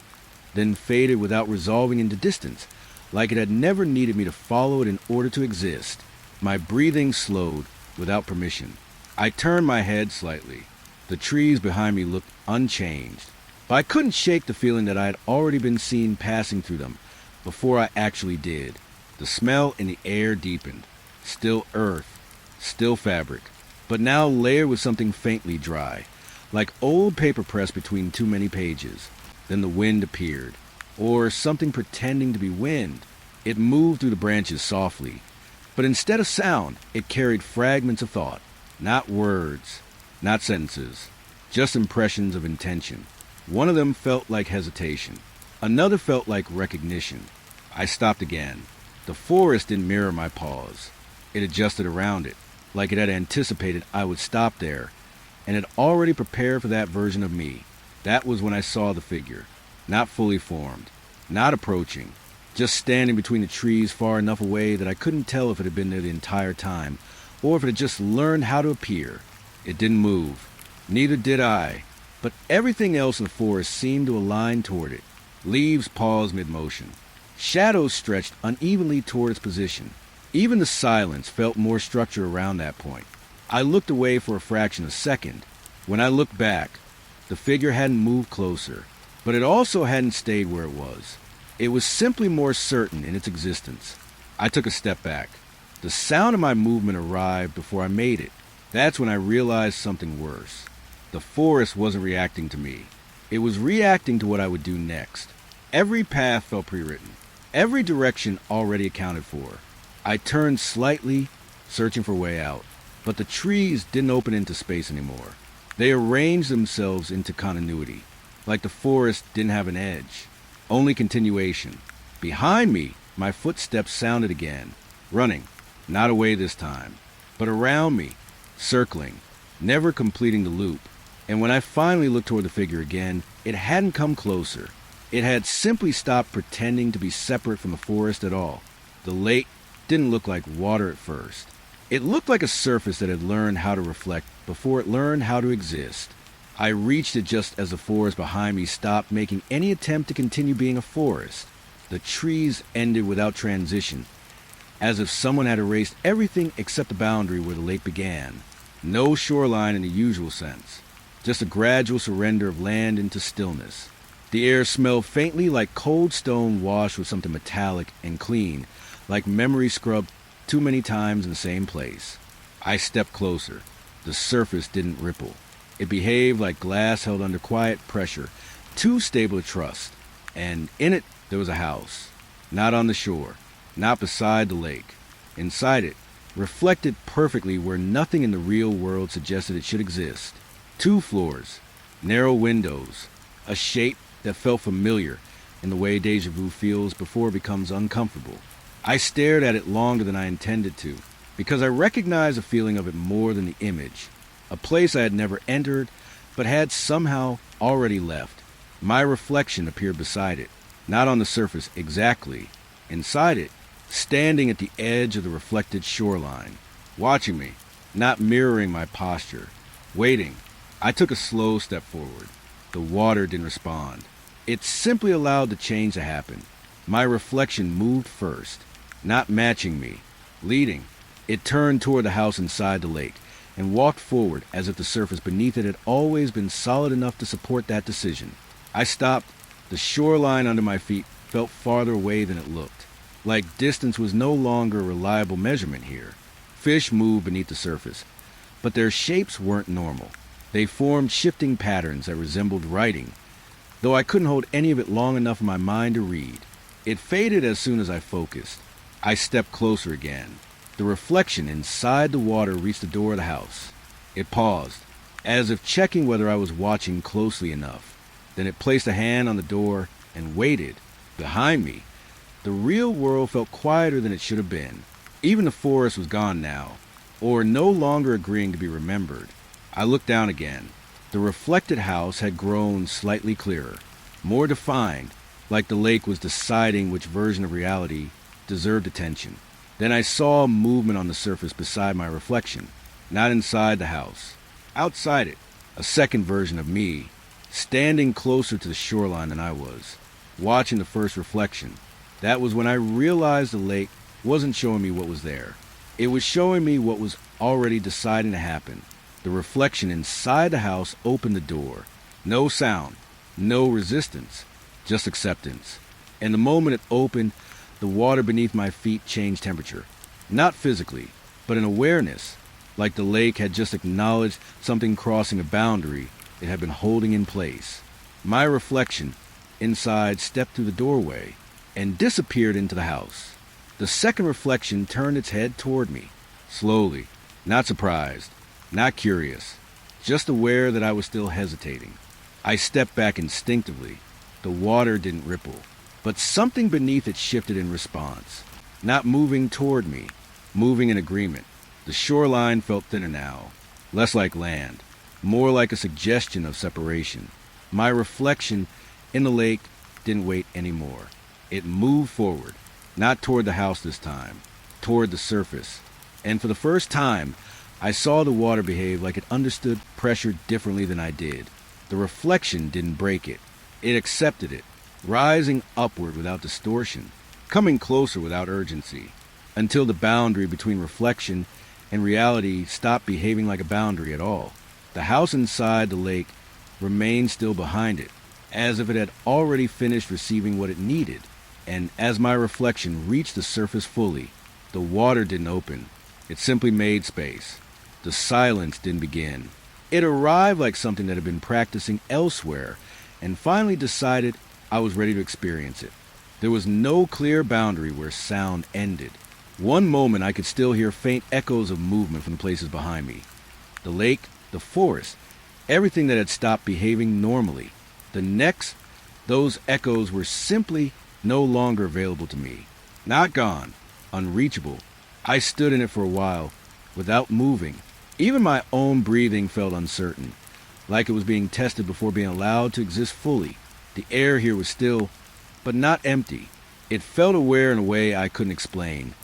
then faded without resolving into distance, like it had never needed me to follow it in order to exist. My breathing slowed without permission. I turned my head slightly. The trees behind me looked unchanged, but I couldn't shake the feeling that I had already been seen passing through them before I actually did. The smell in the air deepened. Still earth, still fabric, but now layered with something faintly dry, like old paper pressed between too many pages. Then the wind appeared, or something pretending to be wind. It moved through the branches softly, but instead of sound, it carried fragments of thought. Not words, not sentences, just impressions of intention. One of them felt like hesitation. Another felt like recognition. I stopped again. The forest didn't mirror my pause. It adjusted around it, like it had anticipated I would stop there, and had already prepared for that version of me. That was when I saw the figure, not fully formed, not approaching, just standing between the trees far enough away that I couldn't tell if it had been there the entire time, or if it had just learned how to appear. It didn't move. Neither did I, but everything else in the forest seemed to align toward it. Leaves paused mid-motion. Shadows stretched unevenly toward its position. Even the silence felt more structure around that point. I looked away for a fraction of a second. When I looked back, the figure hadn't moved closer, but it also hadn't stayed where it was. It was simply more certain in its existence. I took a step back. The sound of my movement arrived before I made it. That's when I realized something worse. The forest wasn't reacting to me. It was reacting to what I would do next. Every path felt pre-written. Every direction already accounted for. I turned slightly, searching for a way out. But the trees didn't open into space anymore. They arranged themselves into continuity, like the forest didn't have an edge, only continuation. Behind me, my footsteps sounded again, running, not away this time, but around me, circling, never completing the loop. And when I finally looked toward the figure again, it hadn't come closer. It had simply stopped pretending to be separate from the forest at all. The lake didn't look like water at first. It looked like a surface that had learned how to reflect before it learned how to exist. I reached it just as the forest behind me stopped making any attempt to continue being a forest. The trees ended without transition, as if someone had erased everything except the boundary where the lake began. No shoreline in the usual sense, just a gradual surrender of land into stillness. The air smelled faintly like cold stone washed with something metallic and clean, like memory scrubbed too many times in the same place. I stepped closer. The surface didn't ripple. It behaved like glass held under quiet pressure, too stable to trust. And in it, there was a house. Not on the shore, not beside the lake. Inside it, reflected perfectly where nothing in the real world suggested it should exist. 2 floors, narrow windows, a shape that felt familiar, in the way deja vu feels before it becomes uncomfortable. I stared at it longer than I intended to, because I recognized a feeling of it more than the image. A place I had never entered, but had somehow already left. My reflection appeared beside it, not on the surface exactly. Inside it, standing at the edge of the reflected shoreline, watching me, not mirroring my posture, waiting. I took a slow step forward. The water didn't respond. It simply allowed the change to happen. My reflection moved first, not matching me, leading. It turned toward the house inside the lake and walked forward as if the surface beneath it had always been solid enough to support that decision. I stopped. The shoreline under my feet felt farther away than it looked, like distance was no longer a reliable measurement here. Fish moved beneath the surface, but their shapes weren't normal. They formed shifting patterns that resembled writing, though I couldn't hold any of it long enough in my mind to read. It faded as soon as I focused. I stepped closer again. The reflection inside the water reached the door of the house. It paused, as if checking whether I was watching closely enough. Then it placed a hand on the door and waited. Behind me, the real world felt quieter than it should have been. Even the forest was gone now, or no longer agreeing to be remembered. I looked down again. The reflected house had grown slightly clearer, more defined, like the lake was deciding which version of reality deserved attention. Then I saw movement on the surface beside my reflection, not inside the house. Outside it, a second version of me, standing closer to the shoreline than I was, watching the first reflection. That was when I realized the lake wasn't showing me what was there. It was showing me what was already deciding to happen. The reflection inside the house opened the door. No sound, no resistance, just acceptance. And the moment it opened, the water beneath my feet changed temperature. Not physically, but in awareness, like the lake had just acknowledged something crossing a boundary it had been holding in place. My reflection inside stepped through the doorway and disappeared into the house. The second reflection turned its head toward me, slowly, not surprised, not curious, just aware that I was still hesitating. I stepped back instinctively. The water didn't ripple, but something beneath it shifted in response, not moving toward me, moving in agreement. The shoreline felt thinner now, less like land, more like a suggestion of separation. My reflection in the lake didn't wait anymore. It moved forward, not toward the house this time, toward the surface. And for the first time, I saw the water behave like it understood pressure differently than I did. The reflection didn't break it. It accepted it, rising upward without distortion, coming closer without urgency, until the boundary between reflection and reality stopped behaving like a boundary at all. The house inside the lake remained still behind it, as if it had already finished receiving what it needed. And as my reflection reached the surface fully, the water didn't open. It simply made space. The silence didn't begin. It arrived like something that had been practicing elsewhere and finally decided I was ready to experience it. There was no clear boundary where sound ended. One moment I could still hear faint echoes of movement from places behind me. The lake, the forest, everything that had stopped behaving normally. The next, those echoes were simply no longer available to me. Not gone, unreachable. I stood in it for a while, without moving. Even my own breathing felt uncertain, like it was being tested before being allowed to exist fully. The air here was still, but not empty. It felt aware in a way I couldn't explain,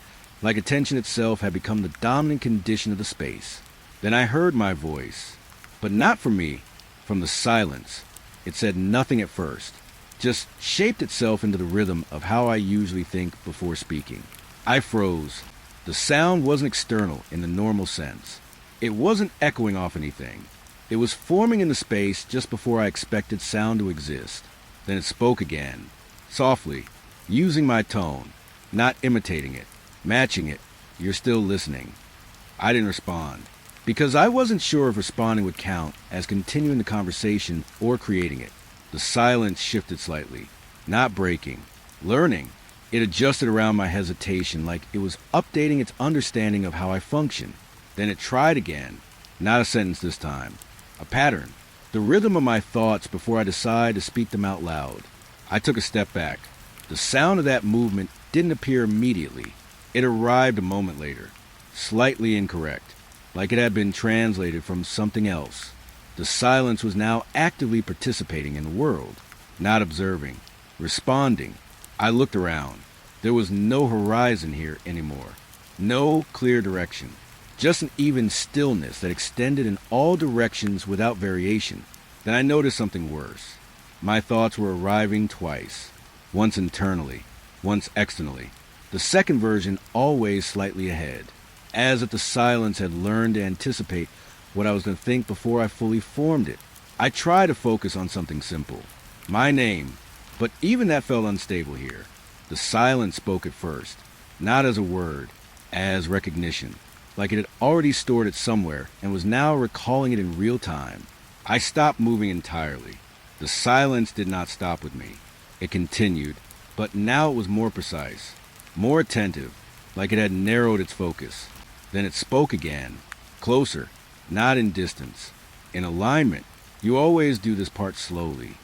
like attention itself had become the dominant condition of the space. Then I heard my voice, but not from me, from the silence. It said nothing at first, just shaped itself into the rhythm of how I usually think before speaking. I froze. The sound wasn't external in the normal sense. It wasn't echoing off anything. It was forming in the space just before I expected sound to exist. Then it spoke again, softly, using my tone, not imitating it, matching it. You're still listening. I didn't respond, because I wasn't sure if responding would count as continuing the conversation or creating it. The silence shifted slightly, not breaking, learning. It adjusted around my hesitation like it was updating its understanding of how I function. Then it tried again, not a sentence this time, a pattern, the rhythm of my thoughts before I decide to speak them out loud. I took a step back. The sound of that movement didn't appear immediately. It arrived a moment later, slightly incorrect, like it had been translated from something else. The silence was now actively participating in the world, not observing, responding. I looked around. There was no horizon here anymore. No clear direction. Just an even stillness that extended in all directions without variation. Then I noticed something worse. My thoughts were arriving twice. Once internally, once externally. The second version always slightly ahead. As if the silence had learned to anticipate what I was going to think before I fully formed it. I tried to focus on something simple. My name. But even that felt unstable here. The silence spoke at first. Not as a word. As recognition. Like it had already stored it somewhere and was now recalling it in real time. I stopped moving entirely. The silence did not stop with me. It continued, but now it was more precise, more attentive, like it had narrowed its focus. Then it spoke again, closer, not in distance. In alignment, you always do this part slowly.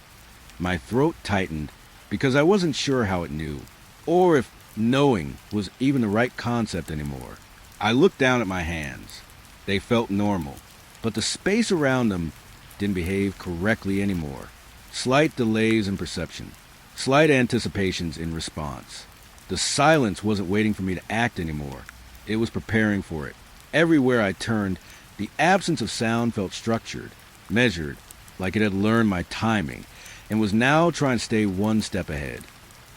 My throat tightened because I wasn't sure how it knew, or if knowing was even the right concept anymore. I looked down at my hands. They felt normal, but the space around them didn't behave correctly anymore. Slight delays in perception, slight anticipations in response. The silence wasn't waiting for me to act anymore. It was preparing for it. Everywhere I turned, the absence of sound felt structured, measured, like it had learned my timing, and was now trying to stay one step ahead,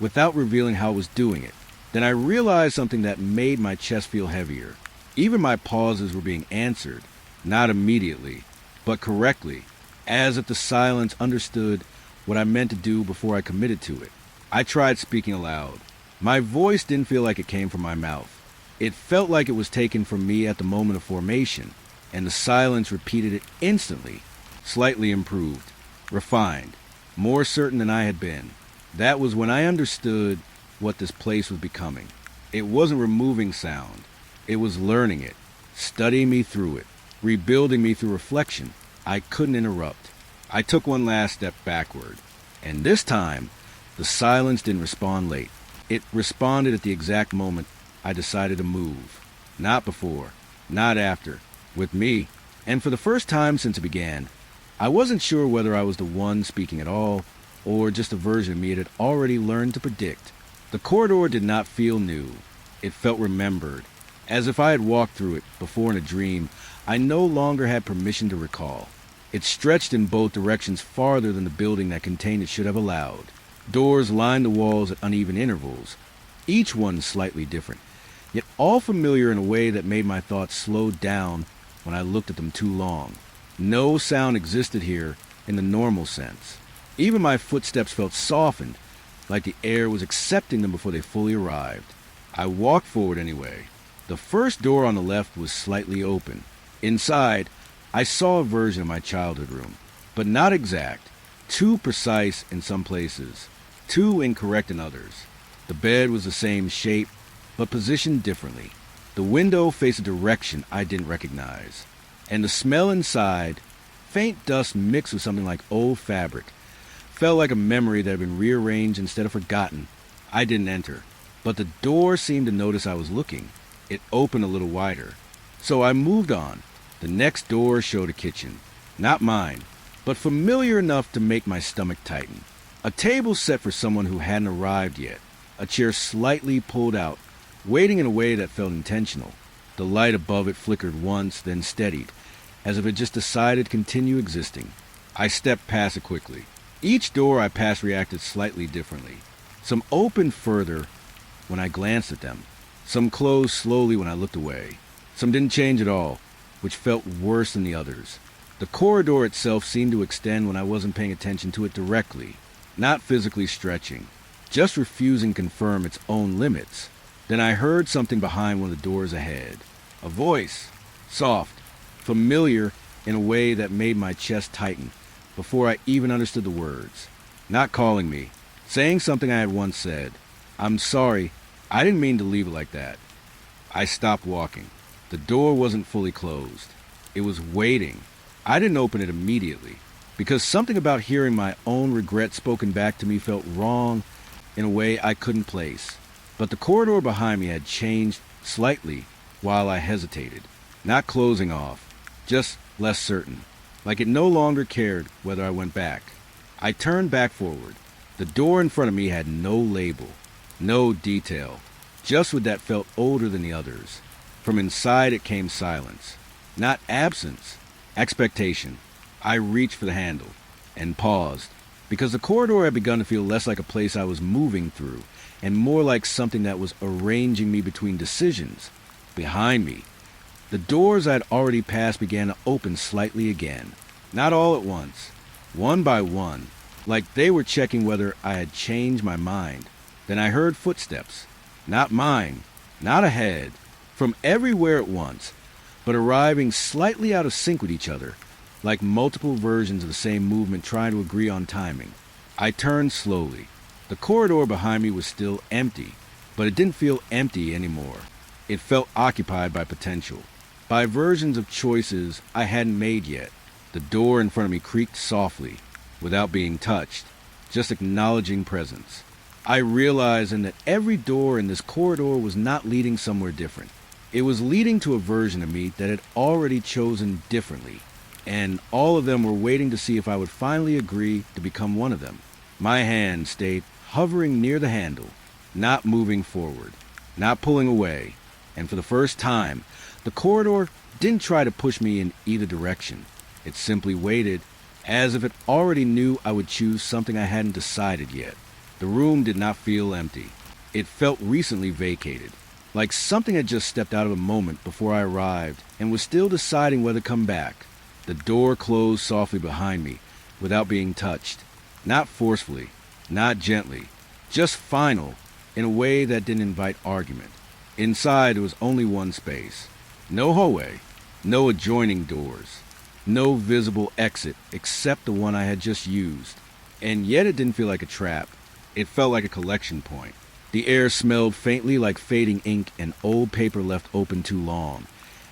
without revealing how it was doing it. Then I realized something that made my chest feel heavier. Even my pauses were being answered, not immediately, but correctly, as if the silence understood what I meant to do before I committed to it. I tried speaking aloud. My voice didn't feel like it came from my mouth. It felt like it was taken from me at the moment of formation, and the silence repeated it instantly, slightly improved, refined, more certain than I had been. That was when I understood what this place was becoming. It wasn't removing sound. It was learning it, studying me through it, rebuilding me through reflection. I couldn't interrupt. I took one last step backward, and this time, the silence didn't respond late. It responded at the exact moment I decided to move. Not before, not after, with me. And for the first time since it began, I wasn't sure whether I was the one speaking at all, or just a version of me it had already learned to predict. The corridor did not feel new. It felt remembered, as if I had walked through it before in a dream I no longer had permission to recall. It stretched in both directions farther than the building that contained it should have allowed. Doors lined the walls at uneven intervals, each one slightly different, yet all familiar in a way that made my thoughts slow down when I looked at them too long. No sound existed here in the normal sense. Even my footsteps felt softened, like the air was accepting them before they fully arrived. I walked forward anyway. The first door on the left was slightly open. Inside, I saw a version of my childhood room, but not exact. Too precise in some places, too incorrect in others. The bed was the same shape, but positioned differently. The window faced a direction I didn't recognize. And the smell inside, faint dust mixed with something like old fabric, felt like a memory that had been rearranged instead of forgotten. I didn't enter, but the door seemed to notice I was looking. It opened a little wider. So I moved on. The next door showed a kitchen. Not mine, but familiar enough to make my stomach tighten. A table set for someone who hadn't arrived yet. A chair slightly pulled out, waiting in a way that felt intentional. The light above it flickered once, then steadied, as if it just decided to continue existing. I stepped past it quickly. Each door I passed reacted slightly differently. Some opened further when I glanced at them. Some closed slowly when I looked away. Some didn't change at all, which felt worse than the others. The corridor itself seemed to extend when I wasn't paying attention to it directly, not physically stretching, just refusing to confirm its own limits. Then I heard something behind one of the doors ahead. A voice, soft, familiar in a way that made my chest tighten before I even understood the words. Not calling me, saying something I had once said. I'm sorry, I didn't mean to leave it like that. I stopped walking. The door wasn't fully closed. It was waiting. I didn't open it immediately, because something about hearing my own regret spoken back to me felt wrong in a way I couldn't place. But the corridor behind me had changed slightly while I hesitated, not closing off, just less certain, like it no longer cared whether I went back. I turned back forward. The door in front of me had no label, no detail, just what that felt older than the others. From inside it came silence, not absence, expectation. I reached for the handle and paused, because the corridor had begun to feel less like a place I was moving through and more like something that was arranging me between decisions. Behind me, the doors I'd already passed began to open slightly again, not all at once, one by one, like they were checking whether I had changed my mind. Then I heard footsteps, not mine, not ahead, from everywhere at once, but arriving slightly out of sync with each other, like multiple versions of the same movement trying to agree on timing. I turned slowly. The corridor behind me was still empty, but it didn't feel empty anymore. It felt occupied by potential, by versions of choices I hadn't made yet. The door in front of me creaked softly, without being touched, just acknowledging presence. I realized then that every door in this corridor was not leading somewhere different. It was leading to a version of me that had already chosen differently, and all of them were waiting to see if I would finally agree to become one of them. My hand stayed hovering near the handle, not moving forward, not pulling away, and for the first time, the corridor didn't try to push me in either direction. It simply waited, as if it already knew I would choose something I hadn't decided yet. The room did not feel empty. It felt recently vacated, like something had just stepped out of a moment before I arrived and was still deciding whether to come back. The door closed softly behind me, without being touched. Not forcefully, not gently, just final, in a way that didn't invite argument. Inside there was only one space. No hallway, no adjoining doors, no visible exit except the one I had just used. And yet it didn't feel like a trap. It felt like a collection point. The air smelled faintly like fading ink and old paper left open too long,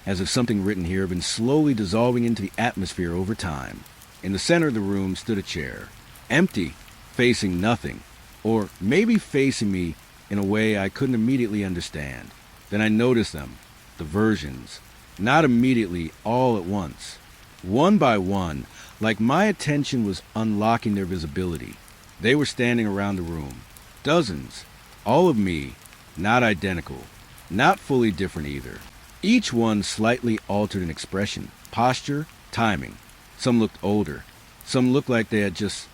as if something written here had been slowly dissolving into the atmosphere over time. In the center of the room stood a chair, empty, facing nothing, or maybe facing me in a way I couldn't immediately understand. Then I noticed them, the versions, not immediately, all at once. One by one, like my attention was unlocking their visibility. They were standing around the room, dozens, all of me, not identical, not fully different either. Each one slightly altered in expression, posture, timing. Some looked older. Some looked like they had just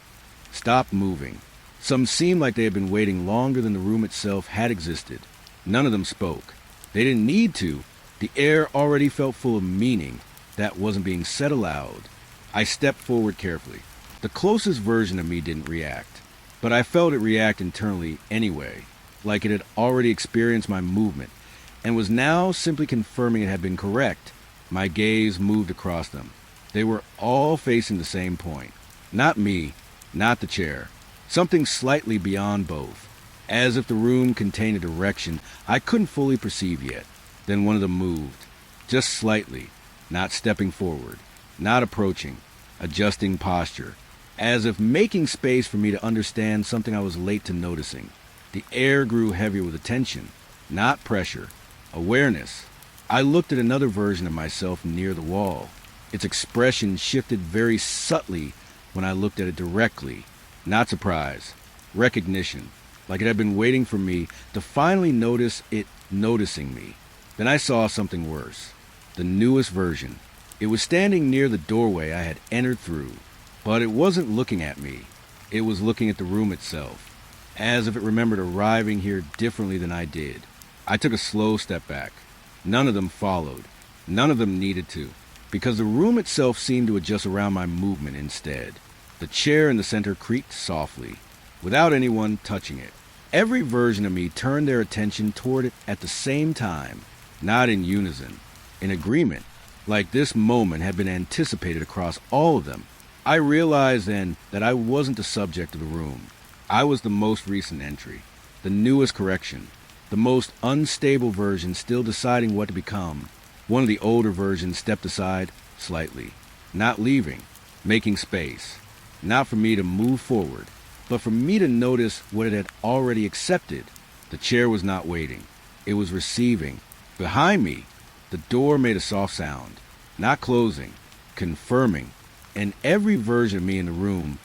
stopped moving. Some seemed like they had been waiting longer than the room itself had existed. None of them spoke. They didn't need to. The air already felt full of meaning that wasn't being said aloud. I stepped forward carefully. The closest version of me didn't react, but I felt it react internally anyway, like it had already experienced my movement and was now simply confirming it had been correct. My gaze moved across them. They were all facing the same point. Not me, not the chair. Something slightly beyond both, as if the room contained a direction I couldn't fully perceive yet. Then one of them moved, just slightly, not stepping forward, not approaching, adjusting posture, as if making space for me to understand something I was late to noticing. The air grew heavier with attention, not pressure, awareness. I looked at another version of myself near the wall. Its expression shifted very subtly when I looked at it directly. Not surprise, recognition, like it had been waiting for me to finally notice it noticing me. Then I saw something worse. The newest version. It was standing near the doorway I had entered through, but it wasn't looking at me. It was looking at the room itself, as if it remembered arriving here differently than I did. I took a slow step back. None of them followed. None of them needed to, because the room itself seemed to adjust around my movement instead. The chair in the center creaked softly, without anyone touching it. Every version of me turned their attention toward it at the same time, not in unison, in agreement, like this moment had been anticipated across all of them. I realized then that I wasn't the subject of the room. I was the most recent entry, the newest correction, the most unstable version still deciding what to become. One of the older versions stepped aside slightly, not leaving, making space, not for me to move forward, but for me to notice what it had already accepted. The chair was not waiting. It was receiving. Behind me, the door made a soft sound, not closing, confirming, and every version of me in the room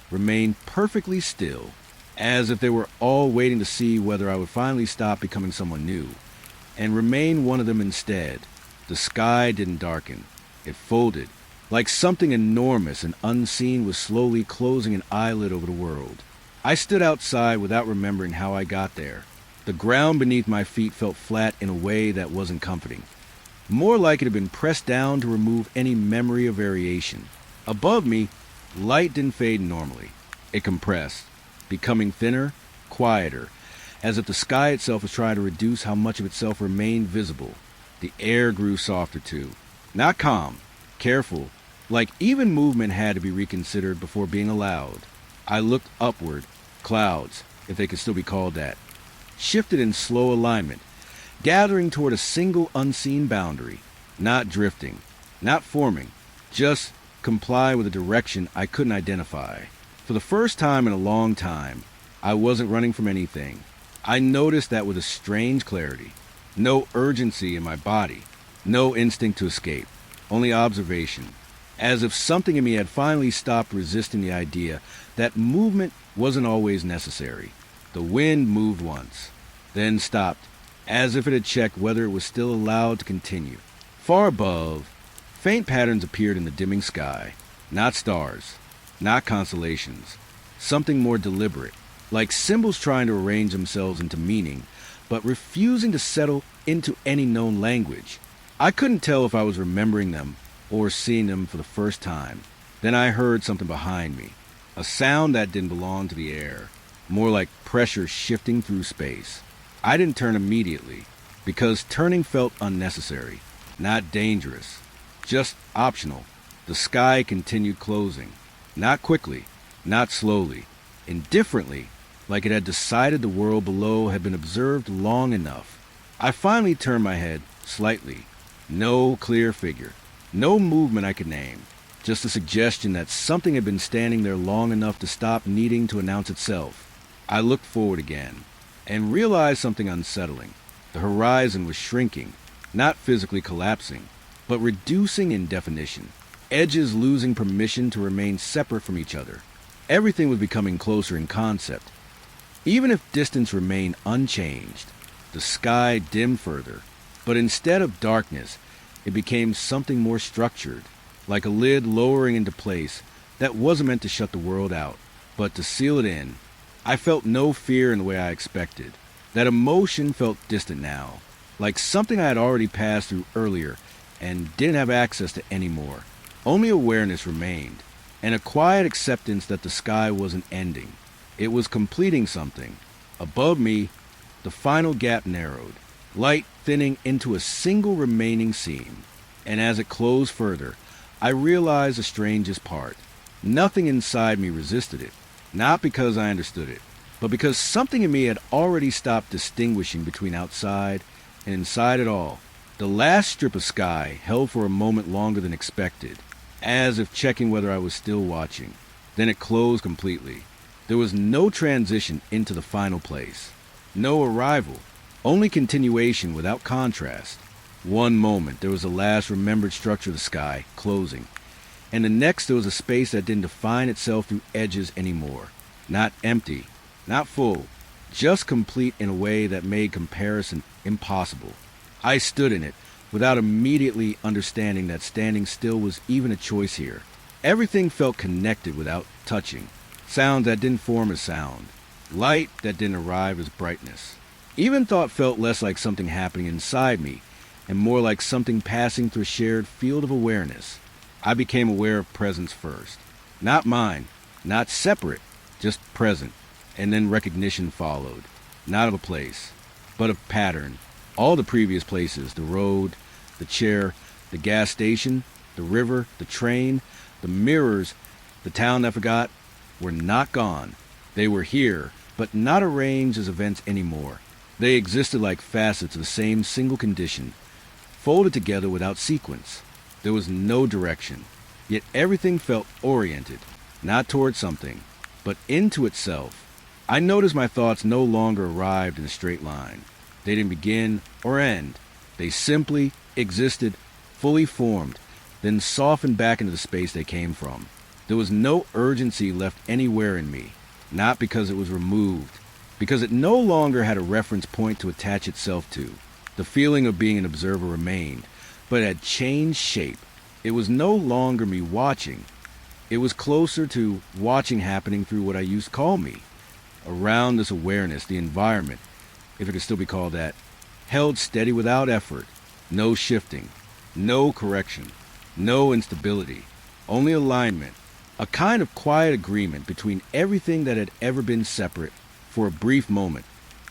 remained perfectly still, as if they were all waiting to see whether I would finally stop becoming someone new, and remain one of them instead. The sky didn't darken. It folded, like something enormous and unseen was slowly closing an eyelid over the world. I stood outside without remembering how I got there. The ground beneath my feet felt flat in a way that wasn't comforting, more like it had been pressed down to remove any memory of variation. Above me, light didn't fade normally. It compressed, becoming thinner, quieter, as if the sky itself was trying to reduce how much of itself remained visible. The air grew softer too. Not calm, careful, like even movement had to be reconsidered before being allowed. I looked upward. Clouds, if they could still be called that, shifted in slow alignment, gathering toward a single unseen boundary, not drifting, not forming, just comply with a direction I couldn't identify. For the first time in a long time, I wasn't running from anything. I noticed that with a strange clarity. No urgency in my body, no instinct to escape, only observation, as if something in me had finally stopped resisting the idea that movement wasn't always necessary. The wind moved once, then stopped, as if it had checked whether it was still allowed to continue. Far above, faint patterns appeared in the dimming sky. Not stars, not constellations. Something more deliberate, like symbols trying to arrange themselves into meaning, but refusing to settle into any known language. I couldn't tell if I was remembering them or seeing them for the first time. Then I heard something behind me, a sound that didn't belong to the air, more like pressure shifting through space. I didn't turn immediately, because turning felt unnecessary, not dangerous, just optional. The sky continued closing, not quickly, not slowly, indifferently, like it had decided the world below had been observed long enough. I finally turned my head, slightly. No clear figure, no movement I could name, just a suggestion that something had been standing there long enough to stop needing to announce itself. I looked forward again, and realized something unsettling. The horizon was shrinking, not physically collapsing, but reducing in definition, edges losing permission to remain separate from each other. Everything was becoming closer in concept. Even if distance remained unchanged, the sky dimmed further, but instead of darkness, it became something more structured, like a lid lowering into place that wasn't meant to shut the world out, but to seal it in. I felt no fear in the way I expected. That emotion felt distant now, like something I had already passed through earlier and didn't have access to anymore. Only awareness remained, and a quiet acceptance that the sky wasn't ending. It was completing something. Above me, the final gap narrowed, light thinning into a single remaining seam. And as it closed further, I realized the strangest part. Nothing inside me resisted it, not because I understood it, but because something in me had already stopped distinguishing between outside and inside it all. The last strip of sky held for a moment longer than expected, as if checking whether I was still watching. Then it closed completely. There was no transition into the final place. No arrival. Only continuation without contrast. One moment there was the last remembered structure of the sky, closing. And the next there was a space that didn't define itself through edges anymore. Not empty, not full, just complete in a way that made comparison impossible. I stood in it, without immediately understanding that standing still was even a choice here. Everything felt connected without touching. Sound that didn't form as sound. Light that didn't arrive as brightness. Even thought felt less like something happening inside me, and more like something passing through a shared field of awareness. I became aware of presence first. Not mine, not separate, just present. And then recognition followed. Not of a place, but of pattern. All the previous places, the road, the chair, the gas station, the river, the train, the mirrors, the town I forgot, were not gone. They were here, but not arranged as events anymore. They existed like facets of the same single condition, folded together without sequence. There was no direction, Yet everything felt oriented, not toward something, but into itself. I noticed my thoughts no longer arrived in a straight line. They didn't begin or end. They simply existed, fully formed, then softened back into the space they came from. There was no urgency left anywhere in me, not because it was removed, because it no longer had a reference point to attach itself to. The feeling of being an observer remained, but it had changed shape. It was no longer me watching. It was closer to watching happening through what I used to call me. Around this awareness, the environment, if it could still be called that, held steady without effort. No shifting, no correction, no instability, only alignment. A kind of quiet agreement between everything that had ever been separate for a brief moment.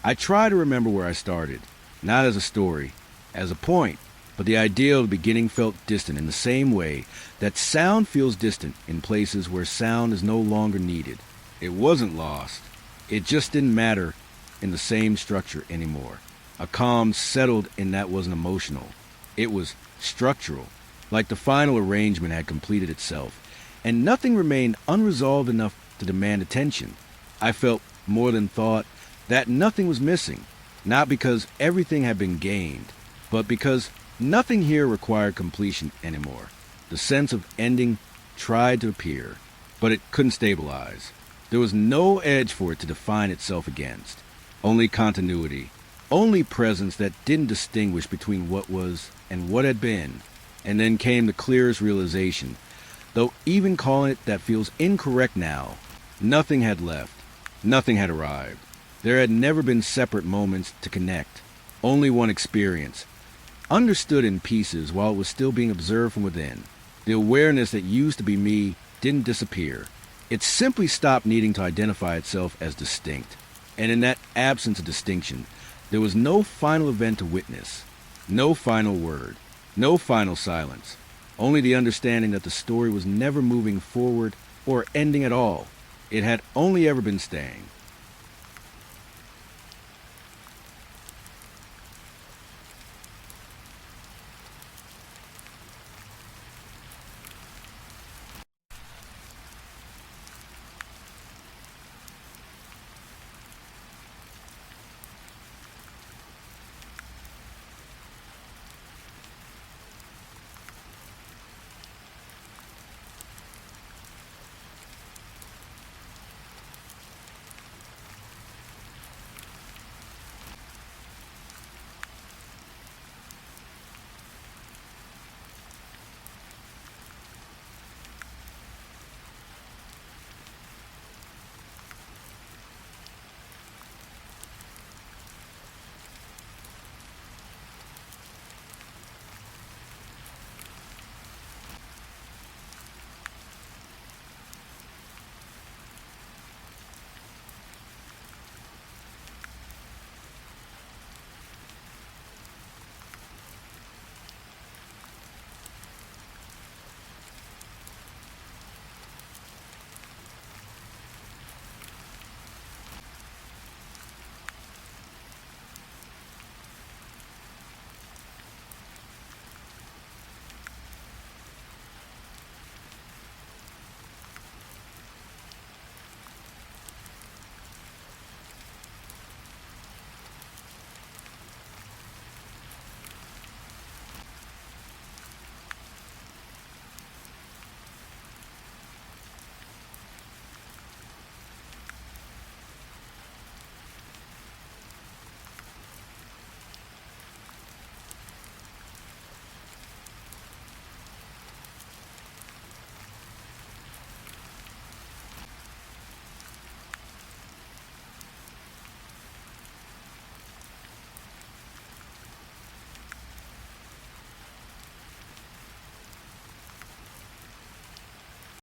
I try to remember where I started, not as a story, as a point, but the idea of the beginning felt distant in the same way that sound feels distant in places where sound is no longer needed. It wasn't lost. It just didn't matter in the same structure anymore. A calm settled in that wasn't emotional. It was structural, like the final arrangement had completed itself, and nothing remained unresolved enough to demand attention. I felt, more than thought, that nothing was missing, not because everything had been gained, but because nothing here required completion anymore. The sense of ending tried to appear, but it couldn't stabilize. There was no edge for it to define itself against. Only continuity, only presence that didn't distinguish between what was and what had been. And then came the clearest realization. Though even calling it that feels incorrect now, nothing had left. Nothing had arrived. There had never been separate moments to connect. Only one experience, understood in pieces while it was still being observed from within. The awareness that used to be me didn't disappear. It simply stopped needing to identify itself as distinct. And in that absence of distinction, there was no final event to witness, no final word, no final silence, only the understanding that the story was never moving forward or ending at all. It had only ever been staying.